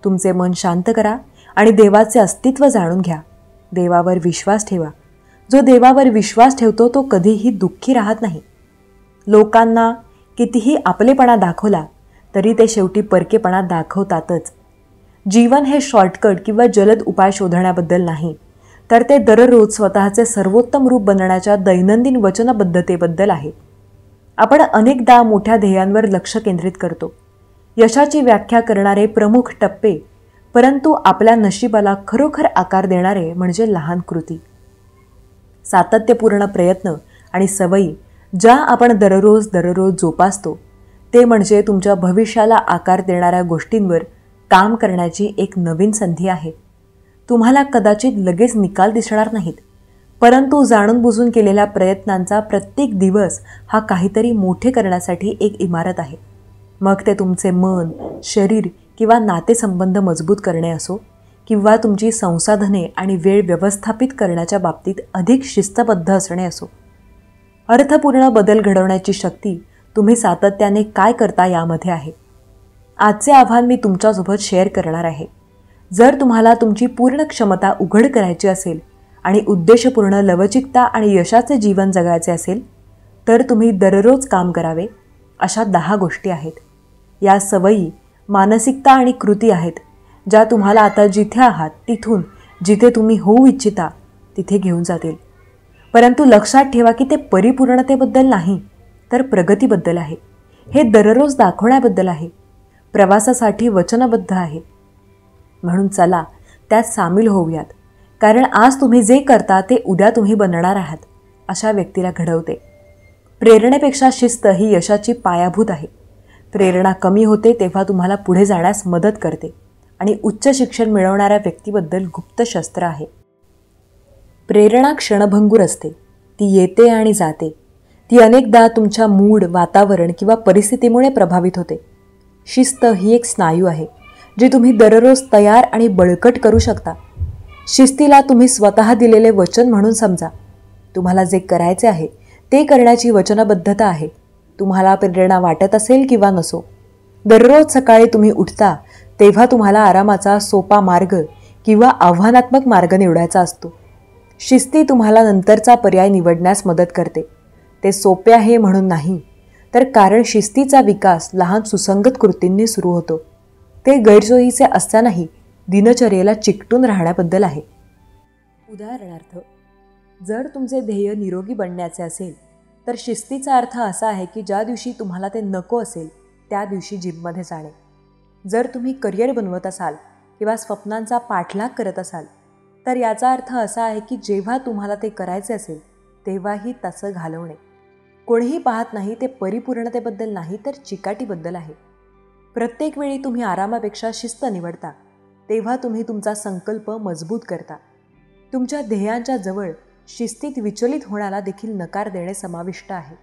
तुमचे मन शांत करा आणि देवाचे अस्तित्व जाणून घ्या. देवावर विश्वास ठेवा. जो देवावर विश्वास ठेवतो तो कधीही दुःखी राहत नाही. लोकांना कितीही आपलेपणा दाखवला तरी ते शेवटी परकेपणा दाखवतातच. जीवन हे शॉर्टकट किंवा जलद उपाय शोधण्याबद्दल नाही, तर ते दररोज स्वतःचे सर्वोत्तम रूप बनण्याच्या दैनंदिन वचनबद्धतेबद्दल आहे. आपण अनेकदा मोठ्या ध्येयांवर लक्ष केंद्रित करतो, यशाची व्याख्या करणारे प्रमुख टप्पे, परंतु आपल्या नशिबाला खरोखर आकार देणारे म्हणजे लहान कृती. सातत्यपूर्ण प्रयत्न आणि सवयी ज्या आपण दररोज जोपासतो ते म्हणजे तुमच्या भविष्याला आकार देणाऱ्या गोष्टींवर काम करण्याची एक नवीन संधी आहे. तुम्हाला कदाचित लगेच निकाल दिसणार नाहीत, परंतु जाणून बुजून केलेल्या प्रयत्नांचा प्रत्येक दिवस हा काहीतरी मोठे करण्यासाठी एक इमारत आहे. मग ते तुमचे मन, शरीर किंवा नातेसंबंध मजबूत करणे असो, किंवा तुमची संसाधने आणि वेळ व्यवस्थापित करण्याच्या बाबतीत अधिक शिस्तबद्ध असणे असो. अर्थपूर्ण बदल घडवण्याची शक्ती तुम्ही सातत्याने काय करता यामध्ये आहे. आजचे आव्हान मी तुमच्यासोबत शेअर करणार आहे. जर तुम्हाला तुमची पूर्ण क्षमता उघड करायची असेल आणि उद्देशपूर्ण लवचिकता आणि यशाचे जीवन जगायचे असेल तर तुम्ही दररोज काम करावे अशा 10 गोष्टी आहेत. या सवयी, मानसिकता आणि कृती आहेत ज्या तुम्हाला आता जिथे आहात तिथून जिथे तुम्ही होऊ इच्छिता तिथे घेऊन जातील. परंतु लक्षात ठेवा की ते परिपूर्णतेबद्दल नाही, तर प्रगतीबद्दल आहे. हे दररोज दाखवण्याबद्दल आहे, प्रवासासाठी वचनबद्ध आहे. म्हणून चला त्यात सामील होऊयात, कारण आज तुम्ही जे करता ते उद्या तुम्ही बनणार आहात अशा व्यक्तीला घडवते. प्रेरणेपेक्षा शिस्त ही यशाची पायाभूत आहे. प्रेरणा कमी होते तेव्हा तुम्हाला पुढे जाण्यास मदत करते आणि उच्च शिक्षण मिळवणाऱ्या व्यक्तीबद्दल गुप्त शस्त्र आहे. प्रेरणा क्षणभंगूर असते. ती येते आणि जाते. ती अनेकदा तुमच्या मूड, वातावरण किंवा परिस्थितीमुळे प्रभावित होते. शिस्त ही एक स्नायू आहे जी तुम्ही दररोज तयार आणि बळकट करू शकता. शिस्तीला तुम्ही स्वतः दिलेले वचन म्हणून समजा. तुम्हाला जे करायचे आहे ते करण्याची वचनबद्धता आहे. तुम्हाला प्रेरणा वाटत असेल किंवा नसो. दररोज सकाळी तुम्ही उठता तेव्हा तुम्हाला आरामाचा सोपा मार्ग किंवा आव्हानात्मक मार्ग निवडायचा असतो. शिस्ती तुम्हाला नंतरचा पर्याय निवडण्यास मदत करते. ते सोपे आहे म्हणून नाही, तर कारण शिस्तीचा विकास लहान सुसंगत कृतींनी सुरू होतो. ते गैरसोयीचे असतानाही दिनचर्येला चिकटून राहण्याबद्दल आहे. उदाहरणार्थ, जर तुमचे ध्येय निरोगी बनण्याचे असेल तर शिस्तीचा अर्थ असा आहे की ज्या दिवशी तुम्हाला ते नको असेल त्या दिवशी जिममध्ये जाणे. जर तुम्ही करिअर बनवत असाल किंवा स्वप्नांचा पाठलाग करत असाल तर याचा अर्थ असा आहे की जेव्हा तुम्हाला ते करायचे असेल तेव्हाही तसं घालवणे. कोणीही पाहत नाही ते परिपूर्णतेबद्दल नाही तर चिकाटीबद्दल आहे. प्रत्येक वेळी तुम्ही आरामापेक्षा शिस्त निवडता तेव्हा तुम्ही तुमचा संकल्प मजबूत करता. तुमच्या ध्येयांच्या जवळ शिस्तीत विचलित होण्याला देखील नकार देणे समाविष्ट आहे.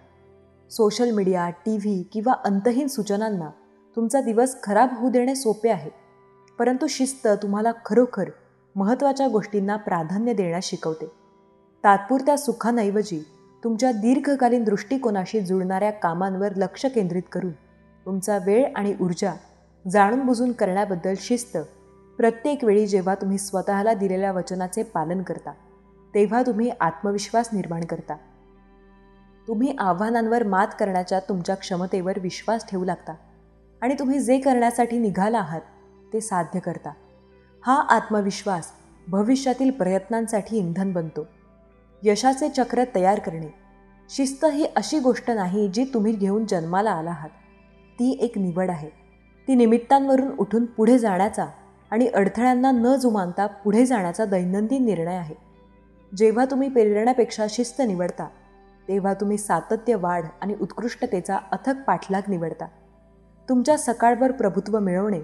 सोशल मीडिया, TV किंवा अंतहीन सूचनांना तुमचा दिवस खराब होऊ देणे सोपे आहे, परंतु शिस्त तुम्हाला खरोखर महत्त्वाच्या गोष्टींना प्राधान्य देण्यास शिकवते. तात्पुरत्या सुखांऐवजी तुमच्या दीर्घकालीन दृष्टिकोनाशी जुळणाऱ्या कामांवर लक्ष केंद्रित करून तुमचा वेळ आणि ऊर्जा जाणून बुजून करण्याबद्दल शिस्त. प्रत्येक वेळी जेव्हा तुम्ही स्वतःला दिलेल्या वचनाचे पालन करता तेव्हा तुम्ही आत्मविश्वास निर्माण करता. तुम्ही आव्हानांवर मात करण्याच्या तुमच्या क्षमतेवर विश्वास ठेवू लागता आणि तुम्ही जे करण्यासाठी निघाला आहात ते साध्य करता. हा आत्मविश्वास भविष्यातील प्रयत्नांसाठी इंधन बनतो. यशाचे चक्र तयार करणे. शिस्त ही अशी गोष्ट नाही जी तुम्ही घेऊन जन्माला आला आहात. ती एक निवड आहे. ती निमित्तांवरून उठून पुढे जाण्याचा आणि अडथळ्यांना न जुमानता पुढे जाण्याचा दैनंदिन निर्णय आहे. जेव्हा तुम्ही प्रेरणापेक्षा शिस्त निवडता तेव्हा तुम्ही सातत्य, वाढ आणि उत्कृष्टतेचा अथक पाठलाग निवडता. तुमच्या सकाळवर प्रभुत्व मिळवणे.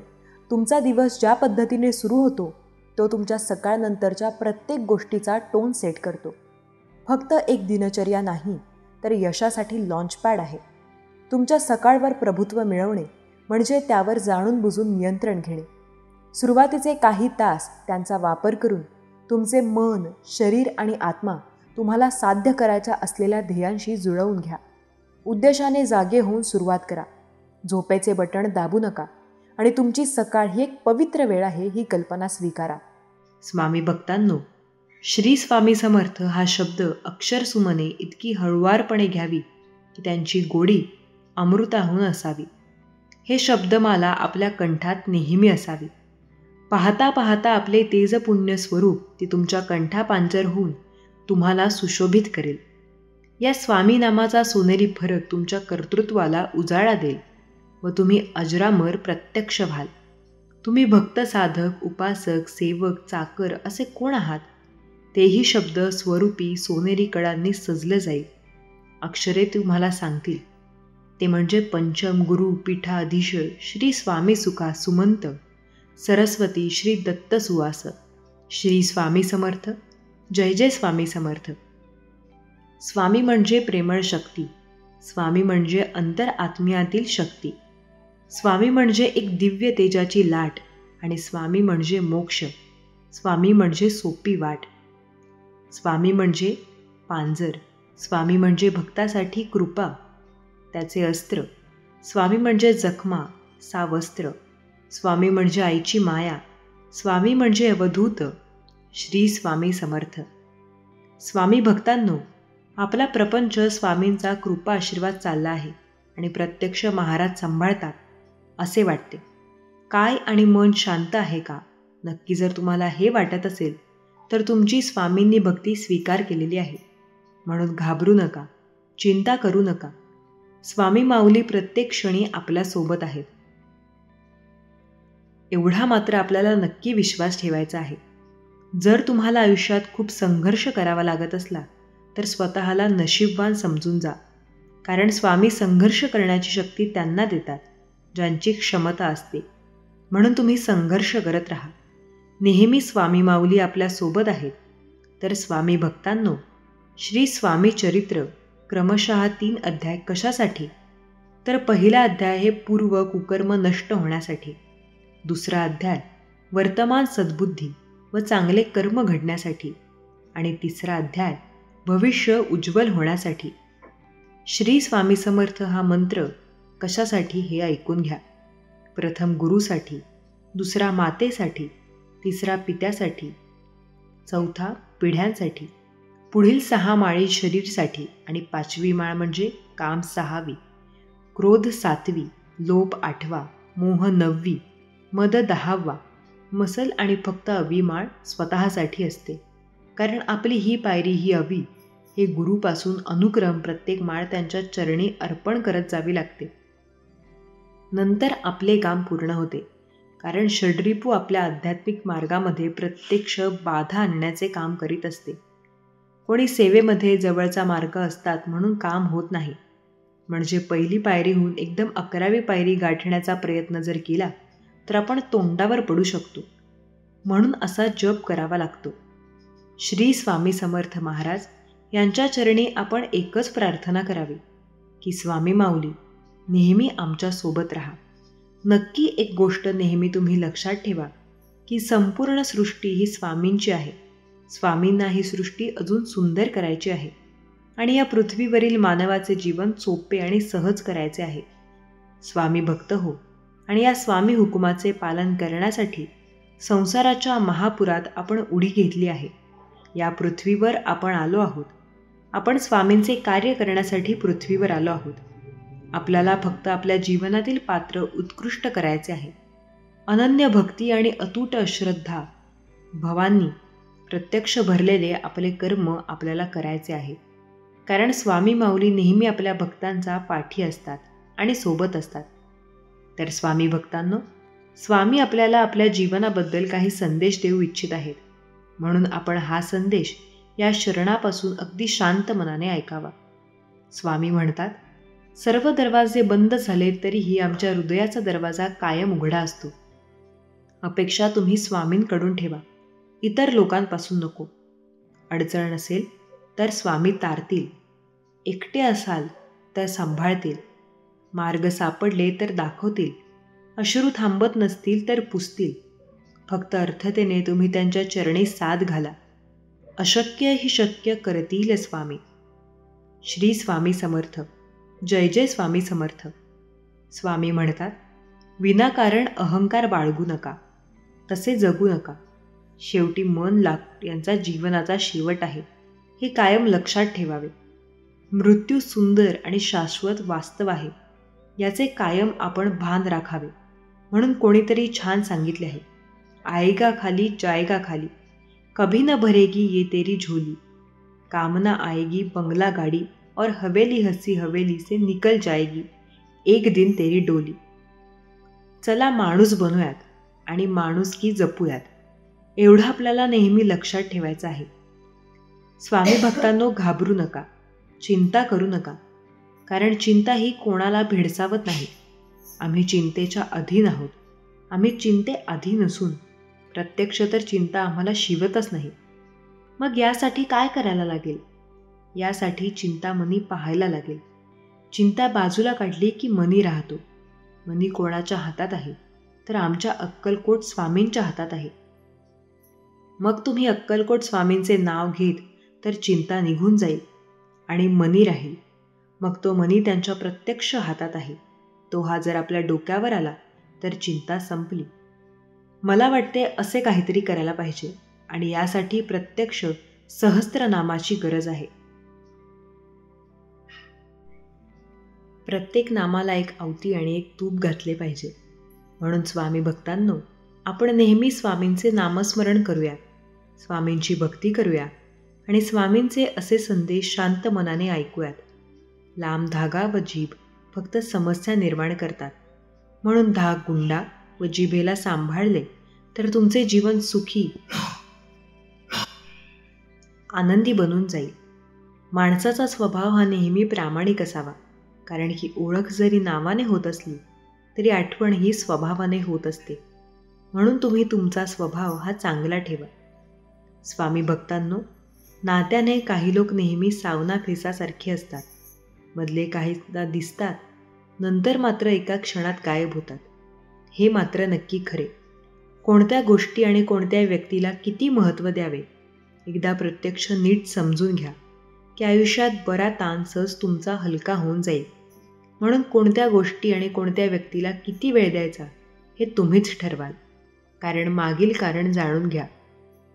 तुमचा दिवस ज्या पद्धतीने सुरू होतो तो तुमच्या सकाळनंतरच्या प्रत्येक गोष्टीचा टोन सेट करतो. फक्त एक दिनचर्या नाही तर यशासाठी लॉन्चपॅड आहे. तुमच्या सकाळवर प्रभुत्व मिळवणे म्हणजे त्यावर जाणून बुजून नियंत्रण घेणे. सुरुवातीचे काही तास त्यांचा वापर करून तुमचे मन, शरीर आणि आत्मा तुम्हाला साध्य करायच्या असलेल्या ध्येयांशी जुळवून घ्या. उद्देशाने जागे होऊन सुरुवात करा. झोपेचे बटण दाबू नका आणि तुमची सकाळ ही एक पवित्र वेळ आहे ही कल्पना स्वीकारा. स्वामी भक्तांनो, श्री स्वामी समर्थ हा शब्द अक्षरसुमने इतकी हळुवारपणे घ्यावी की त्यांची गोडी अमृताहून असावी. हे शब्दमाला आपल्या कंठात नेहमी असावी. पाहता पाहता आपले तेजपुण्य स्वरूप ती तुमच्या कंठापांजर होऊन तुम्हाला सुशोभित करेल. या स्वामी नामाचा सोनेरी फरक तुमच्या कर्तृत्वाला उजाळा देईल व तुम्ही अजरामर प्रत्यक्ष व्हाल. तुम्ही भक्त, साधक, उपासक, सेवक, चाकर असे कोण आहात? तेही शब्द स्वरूपी सोनेरी कळांनी सजलं जाईल. अक्षरे तुम्हाला सांगतील. ते म्हणजे पंचम, गुरु, पीठाधीश, श्री स्वामी सुखा सुमंत, सरस्वती, श्री दत्त सुवास, श्री स्वामी समर्थ, जय जय स्वामी समर्थ. स्वामी म्हणजे प्रेमळ शक्ती. स्वामी म्हणजे अंतर आत्म्यातील शक्ती. स्वामी म्हणजे एक दिव्य तेजाची लाट आणि स्वामी म्हणजे मोक्ष. स्वामी म्हणजे सोपी वाट. स्वामी म्हणजे पांजर. स्वामी म्हणजे भक्तासाठी कृपा, त्याचे अस्त्र. स्वामी म्हणजे जखमा, सावस्त्र. स्वामी म्हणजे आईची माया. स्वामी म्हणजे अवधूत. श्री स्वामी समर्थ. स्वामी भक्तांनो, आपला प्रपंच स्वामींचा कृपा आशीर्वाद चालला आहे आणि प्रत्यक्ष महाराज सांभाळतात असे वाटते. काय आणि मन शांत आहे का? नक्की जर तुम्हाला हे वाटत असेल तर तुमची स्वामींनी भक्ती स्वीकार केलेली आहे. म्हणून घाबरू नका, चिंता करू नका. स्वामी माऊली प्रत्येक क्षणी आपल्यासोबत आहेत. एवढा मात्र आपल्याला नक्की विश्वास ठेवायचा आहे. जर तुम्हाला आयुष्यात खूप संघर्ष करावा लागत असला तर स्वतःला नशीबवान समजून जा. कारण स्वामी संघर्ष करण्याची शक्ती त्यांना देतात ज्यांची क्षमता असते. म्हणून तुम्ही संघर्ष करत राहा. नेहमी स्वामी माऊली आपल्यासोबत आहेत. तर स्वामी भक्तांनो, श्री स्वामी चरित्र क्रमशः 3 अध्याय कशासाठी? तर पहिला अध्याय हे पूर्व कुकर्म नष्ट होण्यासाठी. दुसरा अध्याय वर्तमान सद्बुद्धी व चांगले कर्म घडण्यासाठी. आणि तिसरा अध्याय भविष्य उज्ज्वल होण्यासाठी. श्री स्वामी समर्थ हा मंत्र कशासाठी हे ऐकून घ्या. प्रथम गुरुसाठी, दुसरा मातेसाठी, तिसरा पित्यासाठी, चौथा पिढ्यांसाठी, पुढील 6 माळी शरीरसाठी आणि 5वी माळ म्हणजे काम 6वी, क्रोध 7वी, लोभ 8वा, मोह 9वी, मद 10वा, मसल आणि फक्त 11वी माळ स्वतःसाठी असते. कारण आपली ही पायरी ही 11वी हे गुरुपासून अनुक्रम प्रत्येक माळ त्यांच्या चरणी अर्पण करत जावी लागते. नंतर आपले काम पूर्ण होते. कारण षड्रिपू आपल्या आध्यात्मिक मार्गामध्ये प्रत्यक्ष बाधा आणण्याचे काम करीत असते. कोणी सेवेमध्ये जवळचा मार्ग असतात म्हणून काम होत नाही. म्हणजे पहिली पायरीहून एकदम 11वी पायरी गाठण्याचा प्रयत्न जर केला तर आपण तोंडावर पडू शकतो. म्हणून असा जप करावा लागतो. श्री स्वामी समर्थ महाराज यांच्या चरणी आपण एकच प्रार्थना करावी की स्वामी माऊली नेहमी आमच्या सोबत राहा. नक्की एक गोष्ट नेहमी तुम्ही लक्षात ठेवा की संपूर्ण सृष्टी ही स्वामींची आहे. स्वामींना ही सृष्टी अजून सुंदर करायची आहे आणि या पृथ्वीवरील मानवाचे जीवन सोपे आणि सहज करायचे आहे. स्वामी भक्त हो आणि या स्वामी हुकुमाचे पालन करण्यासाठी संसाराच्या महापुरात आपण उडी घेतली आहे. या पृथ्वीवर आपण आलो आहोत. आपण स्वामींचे कार्य करण्यासाठी पृथ्वीवर आलो आहोत. आपल्याला फक्त आपल्या जीवनातील पात्र उत्कृष्ट करायचे आहे. अनन्य भक्ती आणि अतूट श्रद्धा भवांनी प्रत्यक्ष भरलेले आपले कर्म आपल्याला करायचे आहे. कारण स्वामी माऊली नेहमी आपल्या भक्तांचा पाठी असतात आणि सोबत असतात. तर स्वामी भक्तांनो, स्वामी आपल्याला आपल्या जीवनाबद्दल काही संदेश देऊ इच्छित आहेत. म्हणून आपण हा संदेश या शरणापासून अगदी शांत मनाने ऐकावा. स्वामी म्हणतात, सर्व दरवाजे बंद झाले तरीही आमच्या हृदयाचा दरवाजा कायम उघडा असतो. अपेक्षा तुम्ही स्वामींकडून ठेवा, इतर लोकांपासून नको. अडचण नसेल तर स्वामी तारतील. एकटे असाल तर सांभाळतील. मार्ग सापडले तर दाखवतील. अश्रू थांबत नसतील तर पुसतील. फक्त अर्थतेने तुम्ही त्यांच्या चरणी साथ घाला. अशक्य ही शक्य करतील स्वामी. श्री स्वामी समर्थ. जय जय स्वामी समर्थ. स्वामी म्हणतात, विनाकारण अहंकार बाळगू नका, तसे जगू नका. शेवटी मन लाग यांचा जीवनाचा शेवट आहे, हे कायम लक्षात ठेवावे. मृत्यू सुंदर आणि शाश्वत वास्तव आहे, याचे कायम आपण भान राखावे. म्हणून कोणीतरी छान सांगितले आहे, आएगा खाली जाएगा खाली, कभी न भरेगी ये तेरी झोली. कामना आएगी बंगला गाड़ी और हवेली हसी हवेली से निकल जाएगी एक दिन तेरी डोली. चला माणूस बनूयात आणि माणुसकी जपूयात, एवढं आपल्याला नेहमी लक्षात ठेवायचं आहे. स्वामी भक्तांनो, घाबरू नका, चिंता करू नका. कारण चिंता ही कोणाला भेडसावत नाही. आम्ही चिंतेच्या अधीन आहोत. आम्ही चिंते अधीन असून प्रत्यक्ष तर चिंता आम्हाला शिवतच नाही. मग यासाठी काय करायला लागेल? यासाठी चिंतामणी पाहायला लागेल. चिंता बाजूला काढली की मनी राहतो. मनी कोणाच्या हातात आहे? तर आमच्या अक्कलकोट स्वामींच्या हातात आहे. मग तुम्ही अक्कलकोट स्वामींचे नाव घेत तर चिंता निघून जाईल आणि मनी राहील. मग तो मनी त्यांच्या प्रत्यक्ष हातात आहे. तो हा जर आपल्या डोक्यावर आला तर चिंता संपली. मला वाटते असे काहीतरी करायला पाहिजे आणि यासाठी प्रत्यक्ष सहस्त्रनामाची गरज आहे. प्रत्येक नामाला एक आवती आणि एक तूप घातले पाहिजे. म्हणून स्वामी भक्तांनो, आपण नेहमी स्वामींचे नामस्मरण करूया, स्वामींची भक्ती करूया आणि स्वामींचे असे संदेश शांत मनाने ऐकूयात. लांब धागा व जीभ फक्त समस्या निर्माण करतात. म्हणून धाग गुंडा व जिभेला सांभाळले तर तुमचे जीवन सुखी आनंदी बनून जाईल. माणसाचा स्वभाव हा नेहमी प्रामाणिक असावा. कारण ही ओळख जरी नावाने होत असली तरी आठवण ही स्वभावाने होत असते. म्हणून तुम्ही तुमचा स्वभाव हा चांगला ठेवा. स्वामी भक्तांनो, नात्याने काही लोक नेहमी सावना फेसासारखे असतात. मधले काहीदा दिसतात, नंतर मात्र एका क्षणात गायब होतात. हे मात्र नक्की खरे. कोणत्या गोष्टी आणि कोणत्या व्यक्तीला किती महत्त्व द्यावे एकदा प्रत्यक्ष नीट समजून घ्या की आयुष्यात बरा ताण सहज तुमचा हलका होऊन जाईल. म्हणून कोणत्या गोष्टी आणि कोणत्या व्यक्तीला किती वेळ द्यायचा हे तुम्हीच ठरवाल. कारण मागील कारण जाणून घ्या.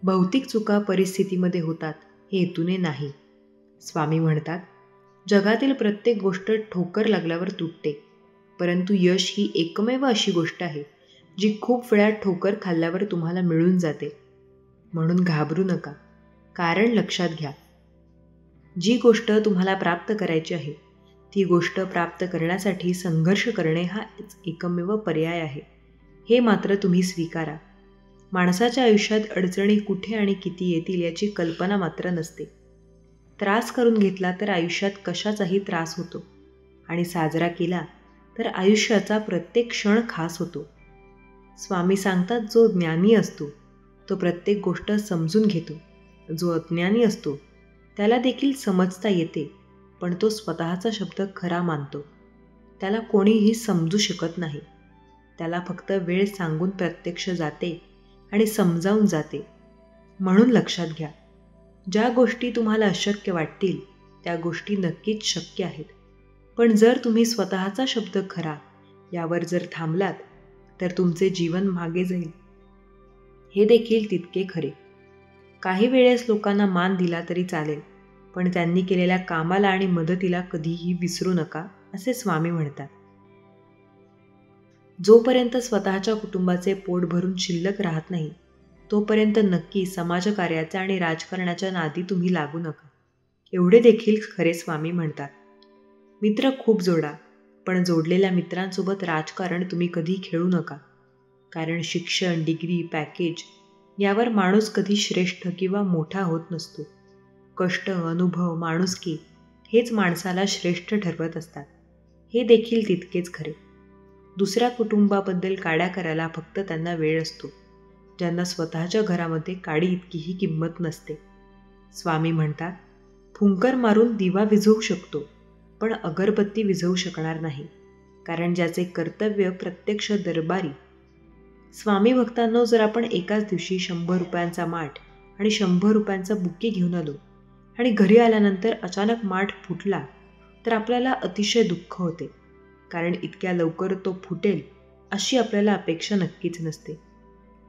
भौतिक चुका परिस्थितीमध्ये होतात हे हेतूने नाही. स्वामी म्हणतात, जगातील प्रत्येक गोष्ट ठोकर लागल्यावर तुटते, परंतु यश ही एकमेव अशी गोष्ट आहे जी खूप वेळा ठोकर खाल्ल्यावर तुम्हाला मिळून जाते. म्हणून घाबरू नका, कारण लक्षात घ्या. जी गोष्ट तुम्हाला प्राप्त करायची आहे ती गोष्ट प्राप्त करण्यासाठी संघर्ष करणे हा एकमेव पर्याय आहे. हे मात्र तुम्ही स्वीकारा. माणसाच्या आयुष्यात अडचणी कुठे आणि किती येतील याची कल्पना मात्र नसते. त्रास करून घेतला तर आयुष्यात कशाचाही त्रास होतो आणि साजरा केला तर आयुष्याचा प्रत्येक क्षण खास होतो. स्वामी सांगतात, जो ज्ञानी असतो तो प्रत्येक गोष्ट समजून घेतो. जो अज्ञानी असतो त्याला देखील समजता येते, पण तो स्वतःचा शब्द खरा मानतो. त्याला कोणीही समजू शकत नाही. त्याला फक्त वेळ सांगून प्रत्यक्ष जाते आणि समजावून जाते. म्हणून लक्षात घ्या, ज्या गोष्टी तुम्हाला अशक्य वाटतील त्या गोष्टी नक्कीच शक्य आहेत. पण जर तुम्ही स्वतःचा शब्द खरा यावर जर थांबलात तर तुमचे जीवन मागे जाईल. हे देखील तितके खरे. काही वेळेस लोकांना मान दिला तरी चालेल, पण त्यांनी केलेल्या कामाला आणि मदतीला कधीही विसरू नका, असे स्वामी म्हणतात. जोपर्यंत स्वतःच्या कुटुंबाचे पोट भरून शिल्लक राहत नाही तोपर्यंत नक्की समाजकार्याच्या आणि राजकारणाच्या नादी तुम्ही लागू नका, एवढे देखील खरे स्वामी म्हणतात. मित्र खूप जोडा, पण जोडलेल्या मित्रांसोबत राजकारण तुम्ही कधी खेळू नका. कारण शिक्षण, डिग्री, पॅकेज यावर माणूस कधी श्रेष्ठ किंवा मोठा होत नसतो. कष्ट, अनुभव, माणुसकी हेच माणसाला श्रेष्ठ ठरवत असतात. हे देखील तितकेच खरे. दुसऱ्या कुटुंबाबद्दल काड्या करायला फक्त त्यांना वेळ असतो, ज्यांना स्वतःच्या घरामध्ये काडी इतकीही किंमत नसते. स्वामी म्हणतात, फुंकर मारून दिवा विझवू शकतो, पण अगरबत्ती विझवू शकणार नाही. कारण ज्याचे कर्तव्य प्रत्यक्ष दरबारी. स्वामी भक्तांनो, जर आपण एकाच दिवशी 100 रुपयांचा माठ आणि 100 रुपयांचा बुके घेऊन आलो आणि घरी आल्यानंतर अचानक माठ फुटला तर आपल्याला अतिशय दुःख होते. कारण इतक्या लवकर तो फुटेल अशी आपल्याला अपेक्षा नक्कीच नसते.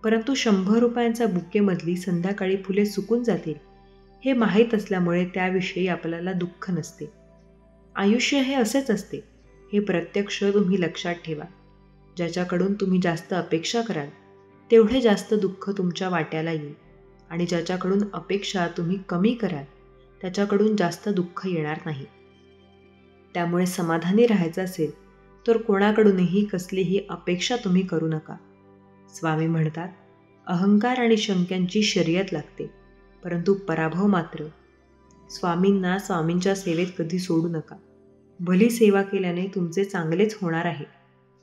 परंतु 100 रुपयांचा बुकेमधली संध्याकाळी फुले सुकून जातील हे माहीत असल्यामुळे त्याविषयी आपल्याला दुःख नसते. आयुष्य हे असेच असते, हे प्रत्यक्ष तुम्ही लक्षात ठेवा. ज्याच्याकडून तुम्ही जास्त अपेक्षा कराल तेवढे जास्त दुःख तुमच्या वाट्याला येईल, आणि ज्याच्याकडून अपेक्षा तुम्ही कमी कराल त्याच्याकडून जास्त दुःख येणार नाही. त्यामुळे समाधानी राहायचं असेल तर कोणाकडूनही कसलीही अपेक्षा तुम्ही करू नका. स्वामी म्हणतात, अहंकार आणि शंक्यांची शर्यत लागते, परंतु पराभव मात्र. स्वामींना स्वामींच्या सेवेत कधी सोडू नका. भली सेवा केल्याने तुमचे चांगलेच होणार आहे,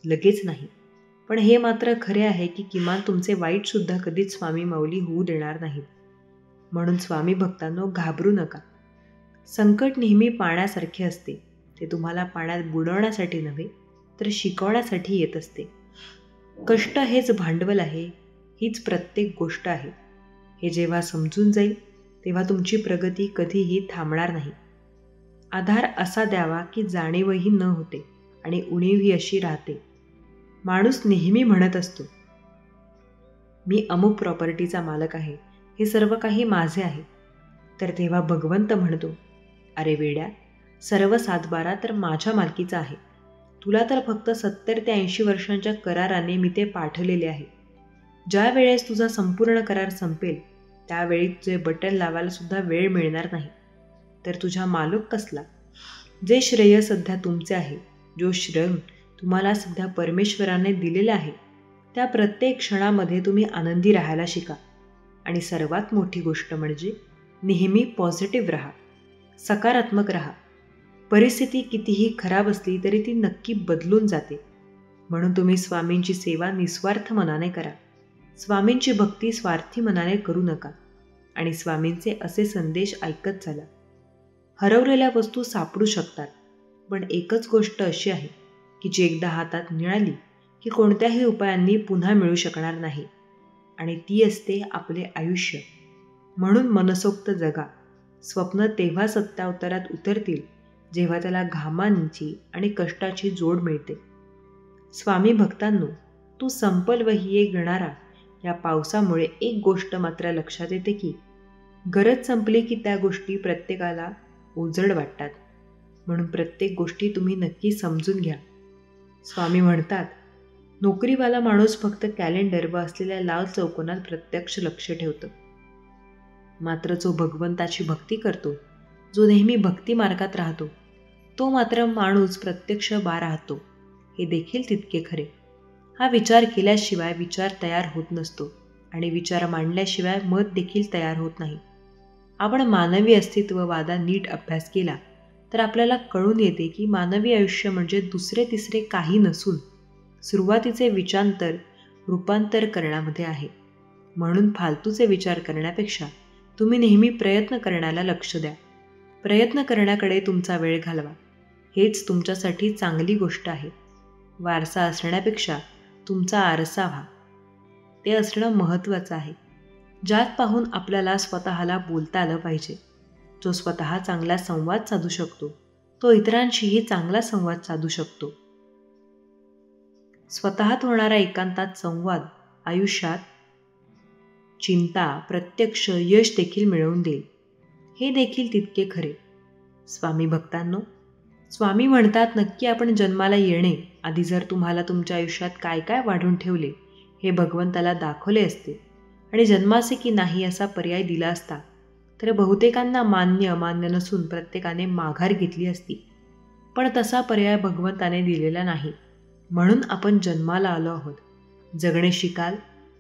लगेच नाही. पण हे मात्र खरे आहे की किमान तुमचे वाईटसुद्धा कधीच स्वामी माऊली होऊ देणार नाहीत. म्हणून स्वामी भक्तांनो, घाबरू नका. संकट नेहमी पाण्यासारखे असते. ते तुम्हाला पाण्यात बुडवण्यासाठी नव्हे तर शिकवण्यासाठी येत असते. कष्ट हेच भांडवल आहे, हीच प्रत्येक गोष्ट आहे. हे जेव्हा समजून जाईल तेव्हा तुमची प्रगती कधीही थांबणार नाही. आधार असा द्यावा की जाणीवही न होते आणि उणीवही अशी राहते. माणूस नेहमी म्हणत असतो, मी अमुक प्रॉपर्टीचा मालक आहे, हे सर्व काही माझे आहे. तर तेव्हा भगवंत म्हणतो, अरे वेड्या, सर्व 7/12 तर माझ्या मालकीचा आहे. तुला तर फक्त 70 ते 80 वर्षांच्या कराराने मी ते पाठवलेले आहे. ज्या वेळेस तुझा संपूर्ण करार संपेल त्यावेळी तुझे बटन लावायला सुद्धा वेळ मिळणार नाही. तर तुझा मालक कसला? जे श्रेय सध्या तुमचे आहे, जो श्रेय तुम्हाला सध्या परमेश्वराने दिलेले आहे, त्या प्रत्येक क्षणामध्ये तुम्ही आनंदी राहायला शिका. आणि सर्वात मोठी गोष्ट म्हणजे नेहमी पॉझिटिव्ह राहा, सकारात्मक राहा. परिस्थिती कितीही खराब असली तरी ती नक्की बदलून जाते. म्हणून तुम्ही स्वामींची सेवा निस्वार्थ मनाने करा. स्वामींची भक्ती स्वार्थी मनाने करू नका. आणि स्वामींचे असे संदेश ऐकत चला. हरवलेल्या वस्तू सापडू शकतात, पण एकच गोष्ट अशी आहे की जी एकदा हातात मिळाली की कोणत्याही उपायांनी पुन्हा मिळू शकणार नाही, आणि ती असते आपले आयुष्य. म्हणून मनसोक्त जगा. स्वप्न तेव्हा सत्यावतारात उतरतील जेव्हा त्याला घामांची आणि कष्टाची जोड मिळते. स्वामी भक्तांनो, तू संपल वहिये गणारा या पावसामुळे एक गोष्ट मात्र लक्षात येते की गरज संपली की त्या गोष्टी प्रत्येकाला उजड वाटतात. म्हणून प्रत्येक गोष्टी तुम्ही नक्की समजून घ्या. स्वामी म्हणतात, नोकरीवाला माणूस फक्त कॅलेंडर व असलेल्या लाल चौकोनात प्रत्यक्ष लक्ष ठेवतो, मात्र जो भगवंताची भक्ती करतो, जो नेहमी भक्ती मार्गात राहतो, तो मात्र माणूस प्रत्यक्ष राहतो. हे देखील तितके खरे. हा विचार केल्याशिवाय विचार तयार होत नसतो आणि विचार मांडल्याशिवाय मत देखील तयार होत नाही. आपण मानवी अस्तित्ववादा नीट अभ्यास केला तर आपल्याला कळून येते की मानवी आयुष्य म्हणजे दुसरे तिसरे काही नसून सुरुवातीचे विचारांतर रूपांतर करण्यामध्ये आहे. म्हणून फालतूचे विचार करण्यापेक्षा तुम्ही नेहमी प्रयत्न करण्याला लक्ष द्या. प्रयत्न करण्याकडे तुमचा वेळ घालवा. हेच तुमच्यासाठी चांगली गोष्ट आहे. वारसा असण्यापेक्षा तुमचा आरसा व्हा. ते असणं महत्त्वाचं आहे. ज्यात पाहून आपल्याला स्वतःला बोलता आलं पाहिजे. जो स्वतः चांगला संवाद साधू शकतो तो इतरांशीही चांगला संवाद साधू शकतो. स्वतःत होणारा एकांतात संवाद आयुष्यात चिंता, प्रत्यक्ष यश देखील मिळवून देईल. हे देखील तितके खरे. स्वामी भक्तांनो, स्वामी म्हणतात नक्की आपण जन्माला येणे आधी जर तुम्हाला तुमच्या आयुष्यात काय काय वाढून ठेवले हे भगवंताला दाखवले असते आणि जन्माचे की नाही असा पर्याय दिला असता तर बहुतेकांना मान्य अमान्य नसून प्रत्येकाने माघार घेतली असती. पण तसा पर्याय भगवंताने दिलेला नाही. म्हणून आपण जन्माला आलो आहोत. जगणे शिकाल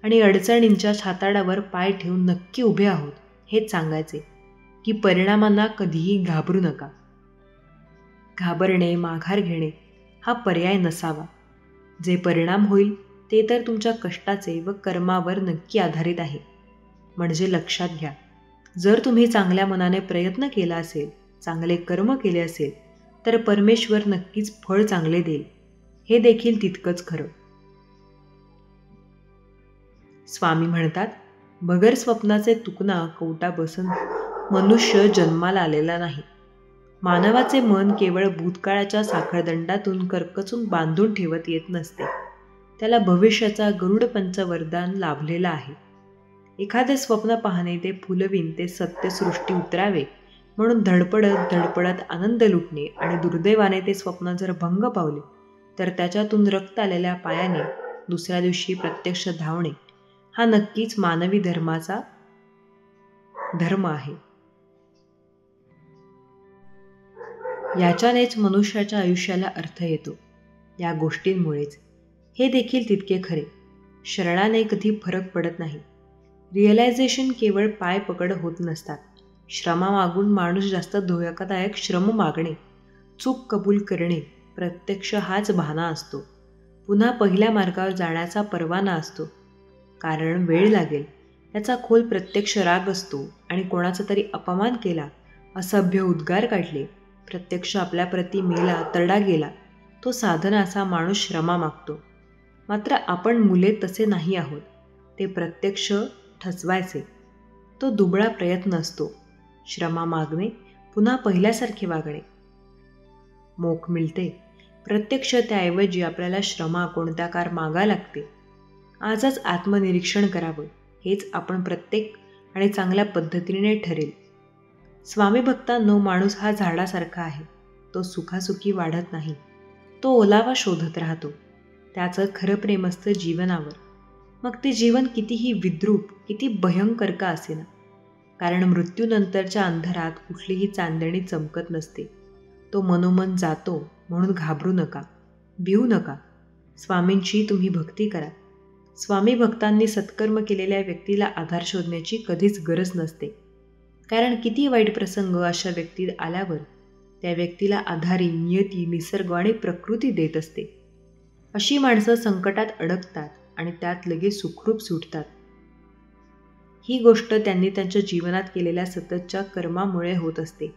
आणि अडचणींच्या छाताडावर पाय ठेवून नक्की उभे आहोत हेच सांगायचे की परिणामांना कधीही घाबरू नका. घाबरणे, माघार घेणे हा पर्याय नसावा. जे परिणाम होईल ते तर तुमच्या कष्टाचे व कर्मावर नक्की आधारित आहे. म्हणजे लक्षात घ्या, जर तुम्ही चांगल्या मनाने प्रयत्न केला असेल, चांगले कर्म केले असेल तर परमेश्वर नक्कीच फळ चांगले देईल. हे देखील तितकंच खरं. स्वामी म्हणतात, बगर स्वप्नाचे तुकना कवटा बसन मनुष्य जन्माला आलेला नाही. मानवाचे मन केवळ भूतकाळाच्या साखळदंडातून करकचून बांधून ठेवत येत नसते. त्याला भविष्याचा गरुड पंचवरदान लाभलेला आहे. एखादे स्वप्न पाहणे ते फुलवीन ते सत्यसृष्टी उतरावे म्हणून धडपडत धडपडत आनंद लुटणे आणि दुर्दैवाने ते स्वप्न जर भंग पावले तर त्याच्यातून रक्त आलेल्या पायाने दुसऱ्या दिवशी प्रत्यक्ष धावणे हा नक्कीच मानवी धर्माचा धर्म आहे. याच्यानेच मनुष्याच्या आयुष्याला अर्थ येतो. या गोष्टींमुळेच. हे देखील तितके खरे. शरणाने कधी फरक पडत नाही. रिअलायझेशन केवळ पाय पकड होत नसतात. श्रमा मागून माणूस जास्त धोकादायक श्रम मागणे, चूक कबूल करणे प्रत्यक्ष हाच बहाणा असतो. पुन्हा पहिल्या मार्गावर जाण्याचा परवाना असतो. कारण वेळ लागेल याचा खोल प्रत्यक्ष राग असतो आणि कोणाचा तरी अपमान केला, असभ्य उद्गार काढले, प्रत्यक्ष आपल्या प्रती मेला, तरडा गेला, तो साधनाचा माणूस श्रमा मागतो. मात्र आपण मुले तसे नाही आहोत. ते प्रत्यक्ष ठसवायचे तो दुबळा प्रयत्न असतो. श्रमा मागणे, पुन्हा पहिल्यासारखे वागणे. मोक्ष मिळते. प्रत्यक्ष त्याऐवजी आपल्याला श्रमा कोणत्या कार मागा लागते. आजच आत्मनिरीक्षण करावं. हेच आपण प्रत्येक आणि चांगल्या पद्धतीने ठरेल. स्वामी भक्तांनो, माणूस हा झाडासारखा आहे. तो सुखासुखी वाढत नाही. तो ओलावा शोधत राहतो. त्याचं खरं प्रेम असतं जीवनावर. मग ते जीवन कितीही विद्रूप, किती भयंकर का असेना. कारण मृत्यूनंतरच्या अंधारात कुठलीही चांदणी चमकत नसते. तो मनोमन जातो. म्हणून घाबरू नका, भिवू नका. स्वामींची तुम्ही भक्ती करा. स्वामी भक्तांनी सत्कर्म केलेल्या व्यक्तीला आधार शोधण्याची कधीच गरज नसते. कारण किती वाईट प्रसंग अशा व्यक्तीत आल्यावर त्या व्यक्तीला आधारी नियती, निसर्ग आणि प्रकृती देत असते. अशी माणसं संकटात अडकतात आणि त्यात लगेच सुखरूप सुटतात. ही गोष्ट त्यांनी त्यांच्या जीवनात केलेल्या सततच्या कर्मामुळे होत असते.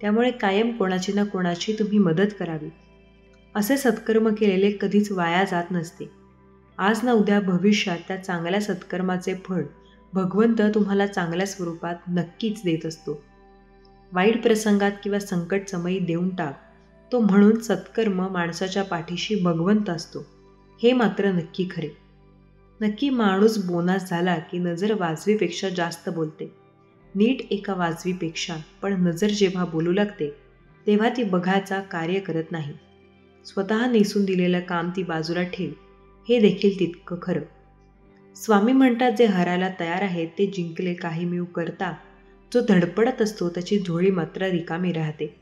त्यामुळे कायम कोणाची ना कोणाची तुम्ही मदत करावी. असे सत्कर्म केलेले कधीच वाया जात नसते. आज ना उद्या भविष्यात त्या चांगल्या सत्कर्माचे फळ भगवंत तुम्हाला चांगल्या स्वरूपात नक्कीच देत असतो. वाईट प्रसंगात किंवा संकट समयी देऊन टाक तो म्हणून सत्कर्म माणसाच्या पाठीशी भगवंत असतो. हे मात्र नक्की खरे. नक्की माणूस बोनास झाला की नजर वाजवीपेक्षा जास्त बोलते. नीट एका वाजवीपेक्षा. पण नजर जेव्हा बोलू लागते तेव्हा ती बघायचा कार्य करत नाही. स्वतः नेसून दिलेलं काम ती बाजूला ठेव. हे देखील तितकं खरं. स्वामी म्हणतात, जे हरायला तयार आहे ते जिंकले काही मिळू करता. जो धडपडत असतो त्याची झोळी मात्र रिकामी राहते.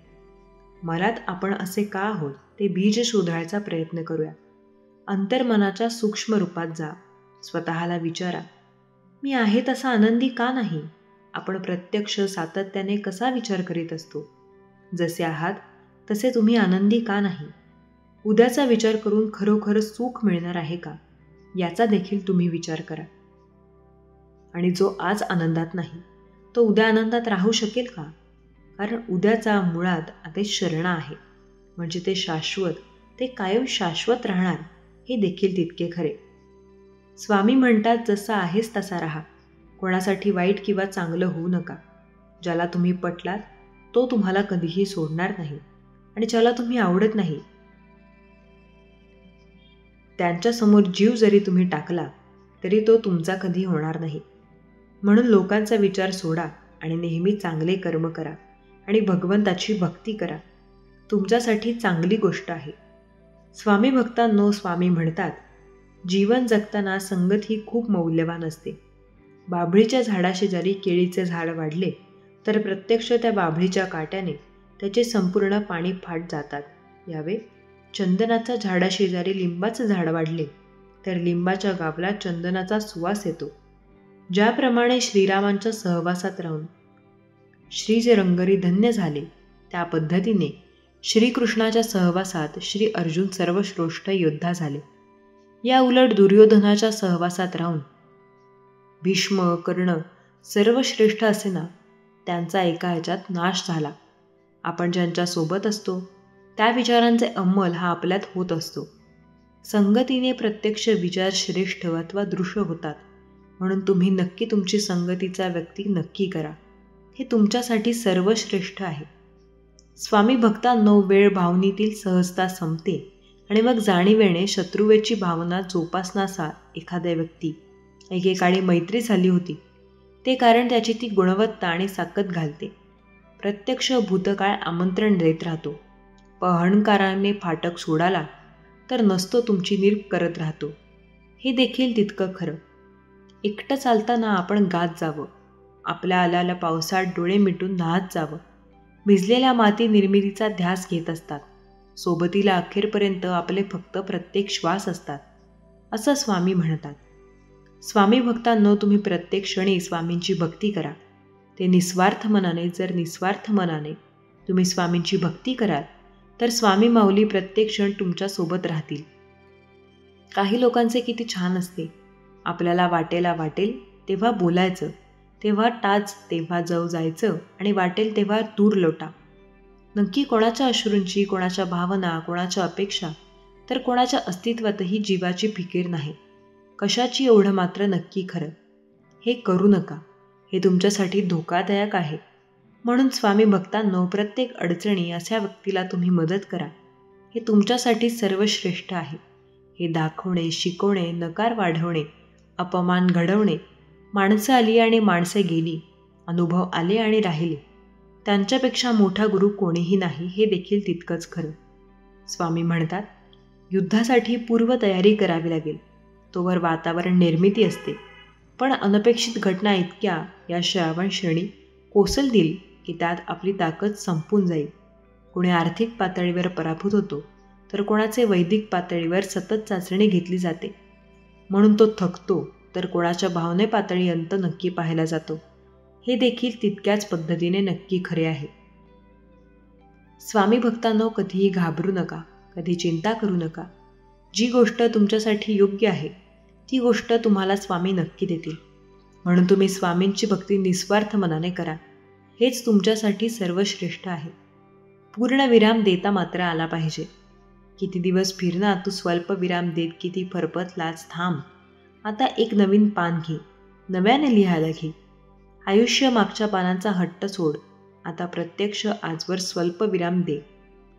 मनात आपण असे का आहोत ते बीज शोधायचा प्रयत्न करूया. अंतर्मनाच्या सूक्ष्म रूपात जा. स्वतःला विचारा, मी आहे तसा आनंदी का नाही? आपण प्रत्यक्ष सातत्याने कसा विचार करीत असतो? जसे आहात तसे तुम्ही आनंदी का नाही? उद्याचा विचार करून खरोखर सुख मिळणार आहे का, याचा देखील तुम्ही विचार करा. आणि जो आज आनंदात नाही तो उद्या आनंदात राहू शकेल का? कारण उद्याचा मुळात आदेश शरणा आहे, म्हणजे ते शाश्वत, ते कायम शाश्वत राहणार, हे देखील तितके खरे. स्वामी म्हणतात, जसा आहेस तसा राहा. कोणासाठी वाईट किंवा चांगलं होऊ नका. ज्याला तुम्ही पटलात तो तुम्हाला कधीही सोडणार नाही, आणि ज्याला तुम्ही आवडत नाही त्यांच्यासमोर जीव जरी तुम्ही टाकला तरी तो तुमचा कधी होणार नाही. म्हणून लोकांचा विचार सोडा आणि नेहमी चांगले कर्म करा आणि भगवंताची भक्ती करा. तुमच्यासाठी चांगली गोष्ट आहे. स्वामी भक्तांनो, स्वामी म्हणतात, जीवन जगताना संगत ही खूप मौल्यवान असते. बाभळीच्या झाडाशेजारी केळीचे झाड वाढले तर प्रत्यक्ष त्या बाभळीच्या काट्याने त्याचे संपूर्ण पाणी फाट जातात. यावे चंदनाच्या झाडाशेजारी लिंबाचं झाड वाढले तर लिंबाच्या गाभला चंदनाचा सुवास येतो. ज्याप्रमाणे श्रीरामांच्या सहवासात राहून श्रीचे रंगरी धन्य झाले, त्या पद्धतीने श्रीकृष्णाच्या सहवासात श्री अर्जुन सर्वश्रेष्ठ योद्धा झाले. या उलट दुर्योधनाच्या सहवासात राहून भीष्म, कर्ण सर्वश्रेष्ठ असेना, त्यांचा एका ह्याच्यात नाश झाला. आपण ज्यांच्यासोबत असतो त्या विचारांचे अंमल हा आपल्यात होत असतो. संगतीने प्रत्यक्ष विचार श्रेष्ठ अथवा दृश्य होतात. म्हणून तुम्ही नक्की तुमची संगतीचा व्यक्ती नक्की करा. हे तुमच्यासाठी सर्वश्रेष्ठ आहे. स्वामी भक्तांनो, वेळ भावनेतील सहजता संपते आणि मग जाणीवेने शत्रुवेची भावना जोपासणासा एखाद्या व्यक्ती, एकेकाळी मैत्री झाली होती, ते कारण त्याची ती गुणवत्ता आणि साकत घालते. प्रत्यक्ष भूतकाळ आमंत्रण देत राहतो. अहंकाराने फाटक सोडाला तर नसतो तुमची निर्प करत राहतो. हे देखील तितकं खरं. एकटं चालताना आपण गात जावं. आपल्या आल्याला पावसात डोळे मिटून न्हात जावं. भिजलेल्या माती निर्मितीचा ध्यास घेत असतात. सोबतीला अखेरपर्यंत आपले फक्त प्रत्येक श्वास असतात, असं स्वामी म्हणतात. स्वामी भक्तांनो, तुम्ही प्रत्येक क्षणी स्वामींची भक्ती करा. ते निस्वार्थ मनाने, जर निस्वार्थ मनाने तुम्ही स्वामींची भक्ती कराल तर स्वामी माऊली प्रत्येक क्षण तुमच्यासोबत राहतील. काही लोकांचे किती छान असते, आपल्याला वाटेल तेव्हा बोलायचं, तेव्हा टाच, तेव्हा जवळ जायचं आणि वाटेल तेव्हा दूर लोटा. नक्की कोणाच्या अश्रूंची, कोणाच्या भावना, कोणाच्या अपेक्षा, तर कोणाच्या अस्तित्वातही जीवाची फिकीर नाही. कशाची एवढं मात्र नक्की खरं. हे करू नका. हे तुमच्यासाठी धोकादायक आहे. म्हणून स्वामी भक्तांनो, प्रत्येक अडचणी अशा व्यक्तीला तुम्ही मदत करा. हे तुमच्यासाठी सर्वश्रेष्ठ आहे. हे दाखवणे, शिकवणे, नकार वाढवणे, अपमान घडवणे, माणसं आली आणि माणसे गेली, अनुभव आले आणि राहिले, त्यांच्यापेक्षा मोठा गुरु कोणीही नाही, हे देखील तितकंच खरं. स्वामी म्हणतात, युद्धासाठी पूर्वतयारी करावी लागेल, तोवर वातावरण निर्मिती असते. पण अनपेक्षित घटना इतक्या या श्रावण श्रेणी कोसळतील की त्यात आपली ताकद संपून जाईल. कोणी आर्थिक पातळीवर पराभूत होतो तर कोणाचे वैदिक पातळीवर सतत चाचणी घेतली जाते, म्हणून तो थकतो, तर कोणाच्या भावने पातळी अंत नक्की पाहायला जातो. हे देखील तितक्याच पद्धतीने नक्की खरे आहे. स्वामी भक्तांनो, कधीही घाबरू नका, कधी चिंता करू नका. जी गोष्ट तुमच्यासाठी योग्य आहे ती गोष्ट तुम्हाला स्वामी नक्की देतील. म्हणून तुम्ही स्वामींची भक्ती निस्वार्थ मनाने करा. हेच तुमच्यासाठी सर्वश्रेष्ठ आहे. पूर्ण विराम देता मात्र आला पाहिजे. किती दिवस फिरणार तू, स्वल्प विराम देत किती फरफटलाच, थांब. आता एक नवीन पान घे, नव्याने लिहायला घे. आयुष्य मागच्या पानांचा हट्ट सोड. आता प्रत्यक्ष आजवर स्वल्प विराम दे.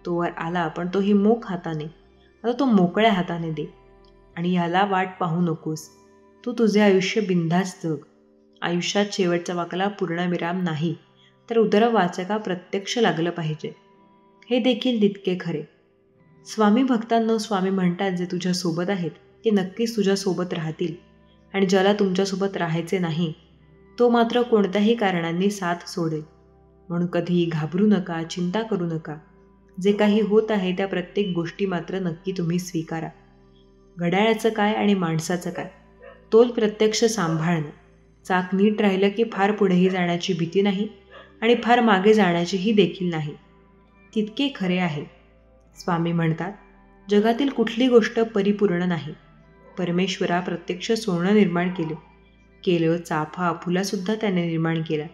तोवर आला, पण तोही मोक हाताने. आता तो मोकळ्या हाताने दे. आणि याला वाट पाहू नकोस. तू तुझे आयुष्य बिनधास्त जग. आयुष्यात शेवटचा वाकला पूर्णविराम नाही, तर उदरवाचका प्रत्यक्ष लागलं पाहिजे. हे देखील तितके खरे. स्वामी भक्तांनो, स्वामी म्हणतात, जे तुझ्यासोबत आहेत ते नक्कीच तुझ्यासोबत राहतील, आणि ज्याला तुमच्यासोबत राहायचे नाही तो मात्र कोणत्याही कारणांनी साथ सोडेल. म्हणून कधीही घाबरू नका, चिंता करू नका. जे काही होत आहे त्या प्रत्येक गोष्टी मात्र नक्की तुम्ही स्वीकारा. घड्याळाचं काय आणि माणसाचं काय? तोल प्रत्यक्ष सांभाळणं. चाक नीट राहिलं की फार पुढेही जाण्याची भीती नाही आणि फार मागे जाण्याचीही देखील नाही. तितके खरे आहे. स्वामी म्हणतात, जगातील कुठली गोष्ट परिपूर्ण नाही. परमेश्वरा प्रत्यक्ष सोनं निर्माण केलं, चाफा फुलासुद्धा त्याने निर्माण केला.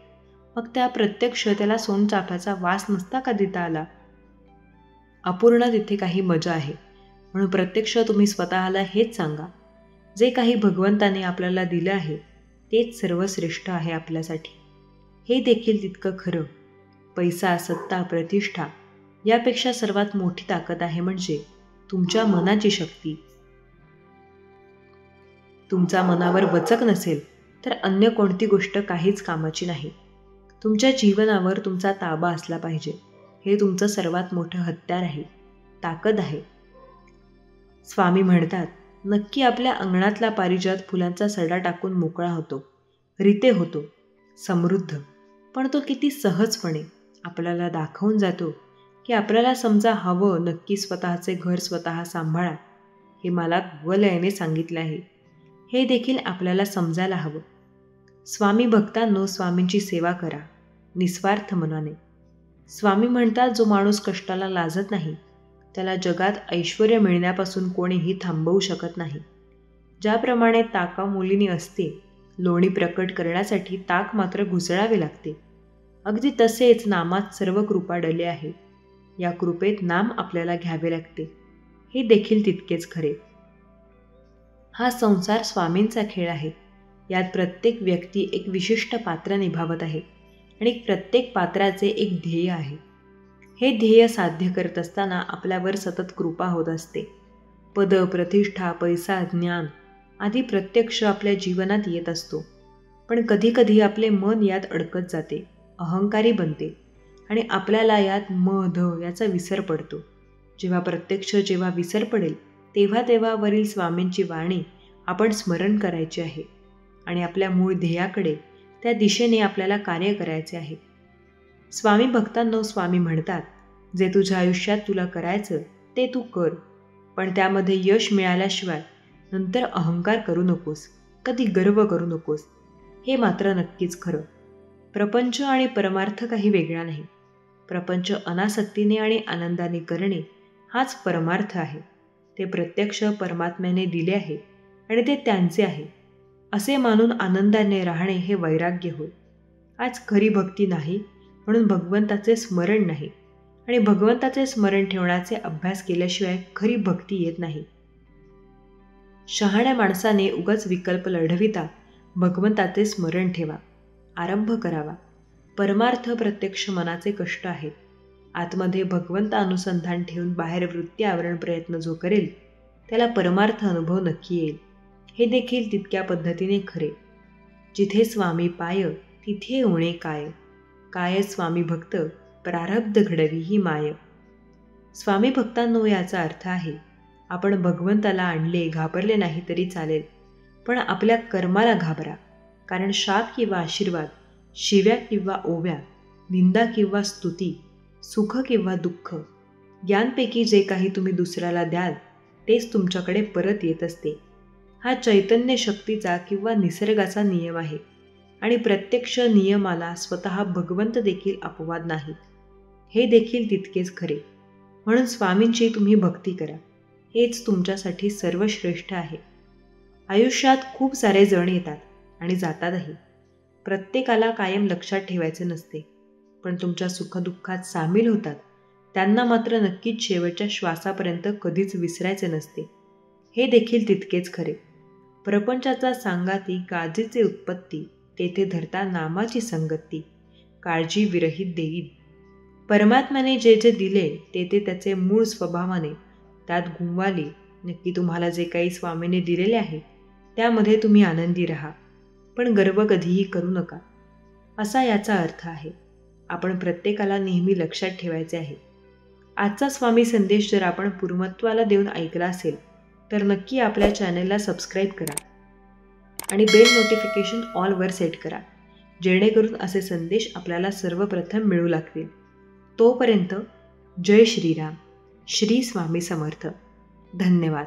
मग त्या प्रत्यक्ष त्याला सोनचाफ्याचा वास नसता का देता आला? अपूर्ण तिथे काही मजा आहे. म्हणून प्रत्यक्ष तुम्ही स्वतःला हेच सांगा, जे काही भगवंताने आपल्याला दिलं आहे तेच सर्वश्रेष्ठ आहे आपल्यासाठी. हे देखील तितकं खरं. पैसा, सत्ता, प्रतिष्ठा यापेक्षा सर्वात मोठी ताकद आहे म्हणजे तुमच्या मनाची शक्ती. तुमचा मनावर वचक नसेल तर अन्य कोणती गोष्ट काहीच कामाची नाही. तुमच्या जीवनावर तुमचा ताबा असला पाहिजे. हे तुमचं सर्वात मोठं हत्यार आहे, ताकद आहे. स्वामी म्हणतात, नक्की आपल्या अंगणातला पारिजात फुलांचा सडा टाकून मोकळा होतो, रिते होतो, समृद्ध. पण तो किती सहजपणे आपल्याला दाखवून जातो की आपल्याला समजा हवं नक्की स्वतःचे घर स्वतः सांभाळा. हे मला गुगलयाने सांगितले आहे. हे देखील आपल्याला समजायला हवं. स्वामी भक्तांनो, स्वामींची सेवा करा निस्वार्थ मनाने. स्वामी म्हणतात, जो माणूस कष्टाला लाजत नाही त्याला जगात ऐश्वर्य मिळण्यापासून कोणीही थांबवू शकत नाही. ज्याप्रमाणे ताकामोलीनी असते, लोणी प्रकट करण्यासाठी ताक मात्र घुसळावे लागते, अगदी तसेच नामात सर्व कृपा डले आहे. या कृपेत नाम आपल्याला घ्यावे लागते. हे देखील तितकेच खरे. हा संसार स्वामींचा खेळ आहे. यात प्रत्येक व्यक्ती एक विशिष्ट पात्र निभावत आहे आणि प्रत्येक पात्राचे एक ध्येय आहे. हे ध्येय साध्य करत असताना आपल्यावर सतत कृपा होत असते. पद, प्रतिष्ठा, पैसा, ज्ञान आदी प्रत्यक्ष आपल्या जीवनात येत असतो. पण कधीकधी आपले मन यात अडकत जाते, अहंकारी बनते आणि आपल्याला यात ध याचा विसर पडतो. जेव्हा विसर पडेल तेव्हा वरील स्वामींची वाणी आपण स्मरण करायची आहे आणि आपल्या मूळ ध्येयाकडे, त्या दिशेने आपल्याला कार्य करायचे आहे. स्वामी भक्तांनो, स्वामी म्हणतात, जे तुझ्या आयुष्यात तुला करायचं ते तू कर, पण त्यामध्ये यश मिळाल्याशिवाय नंतर अहंकार करू नकोस, कधी गर्व करू नकोस. हे मात्र नक्कीच खरं. प्रपंच आणि परमार्थ काही वेगळा नाही. प्रपंच अनासक्तीने आणि आनंदाने करणे हाच परमार्थ आहे. ते प्रत्यक्ष परमात्म्याने दिले आहे आणि ते त्यांचे आहे असे मानून आनंदाने राहणे हे वैराग्य होय. आज खरी भक्ती नाही म्हणून भगवंताचे स्मरण नाही आणि भगवंताचे स्मरण ठेवण्याचे अभ्यास केल्याशिवाय खरी भक्ती येत नाही. शहाण्या माणसाने उगाच विकल्प लढविता भगवंताचे स्मरण ठेवा, आरंभ करावा. परमार्थ प्रत्यक्ष मनाचे कष्ट आहेत. आतमध्ये भगवंत अनुसंधान ठेवून बाहेर वृत्ती आवरण प्रयत्न जो करेल त्याला परमार्थ अनुभव नक्की येईल. हे देखील तितक्या पद्धतीने खरे. जिथे स्वामी पाय तिथे उणे काय, काय स्वामी भक्त प्रारब्ध घडवी ही माय. स्वामी भक्तांनो, याचा अर्थ आहे आपण भगवंताला आणले, घाबरले नाही तरी चालेल, पण आपल्या कर्माला घाबरा. कारण शाप किंवा आशीर्वाद, शिव्या किंवा ओव्या, निंदा किंवा स्तुती, सुख किंवा दुःख यांपैकी जे काही तुम्ही दुसऱ्याला द्याल तेच तुमच्याकडे परत येत असते. हा चैतन्य शक्तीचा किंवा निसर्गाचा नियम आहे आणि प्रत्यक्ष नियमाला स्वतः भगवंत देखील अपवाद नाहीत. हे देखील तितकेच खरे. म्हणून स्वामींची तुम्ही भक्ती करा, हेच तुमच्यासाठी सर्वश्रेष्ठ आहे. आयुष्यात खूप सारे जण येतात आणि जातातही. प्रत्येकाला कायम लक्षात ठेवायचे नसते, पण तुमच्या सुखदुःखात सामील होतात त्यांना मात्र नक्कीच शेवटच्या श्वासापर्यंत कधीच विसरायचे नसते. हे देखील तितकेच खरे. प्रपंचाचा सांगाती काळजीचे उत्पत्ती, तेथे धरता नामाची संगती, काळजी विरहित देईन. परमात्म्याने जे जे दिले ते त्याचे मूळ स्वभावाने त्यात गुंवाले. नक्की तुम्हाला जे काही स्वामीने दिलेले आहे त्यामध्ये तुम्ही आनंदी राहा, पण गर्व कधीही करू नका, असा याचा अर्थ आहे. आपण प्रत्येकाला नेहमी लक्षात ठेवायचे आहे. आजचा स्वामी संदेश जर आपण पूर्णत्वाला देऊन ऐकला असेल तर नक्की आपल्या चॅनलला सबस्क्राईब करा आणि बेल नोटिफिकेशन ऑलवर सेट करा, जेणेकरून असे संदेश आपल्याला सर्वप्रथम मिळू लागतील. तोपर्यंत जय श्रीराम, श्री स्वामी समर्थ. धन्यवाद.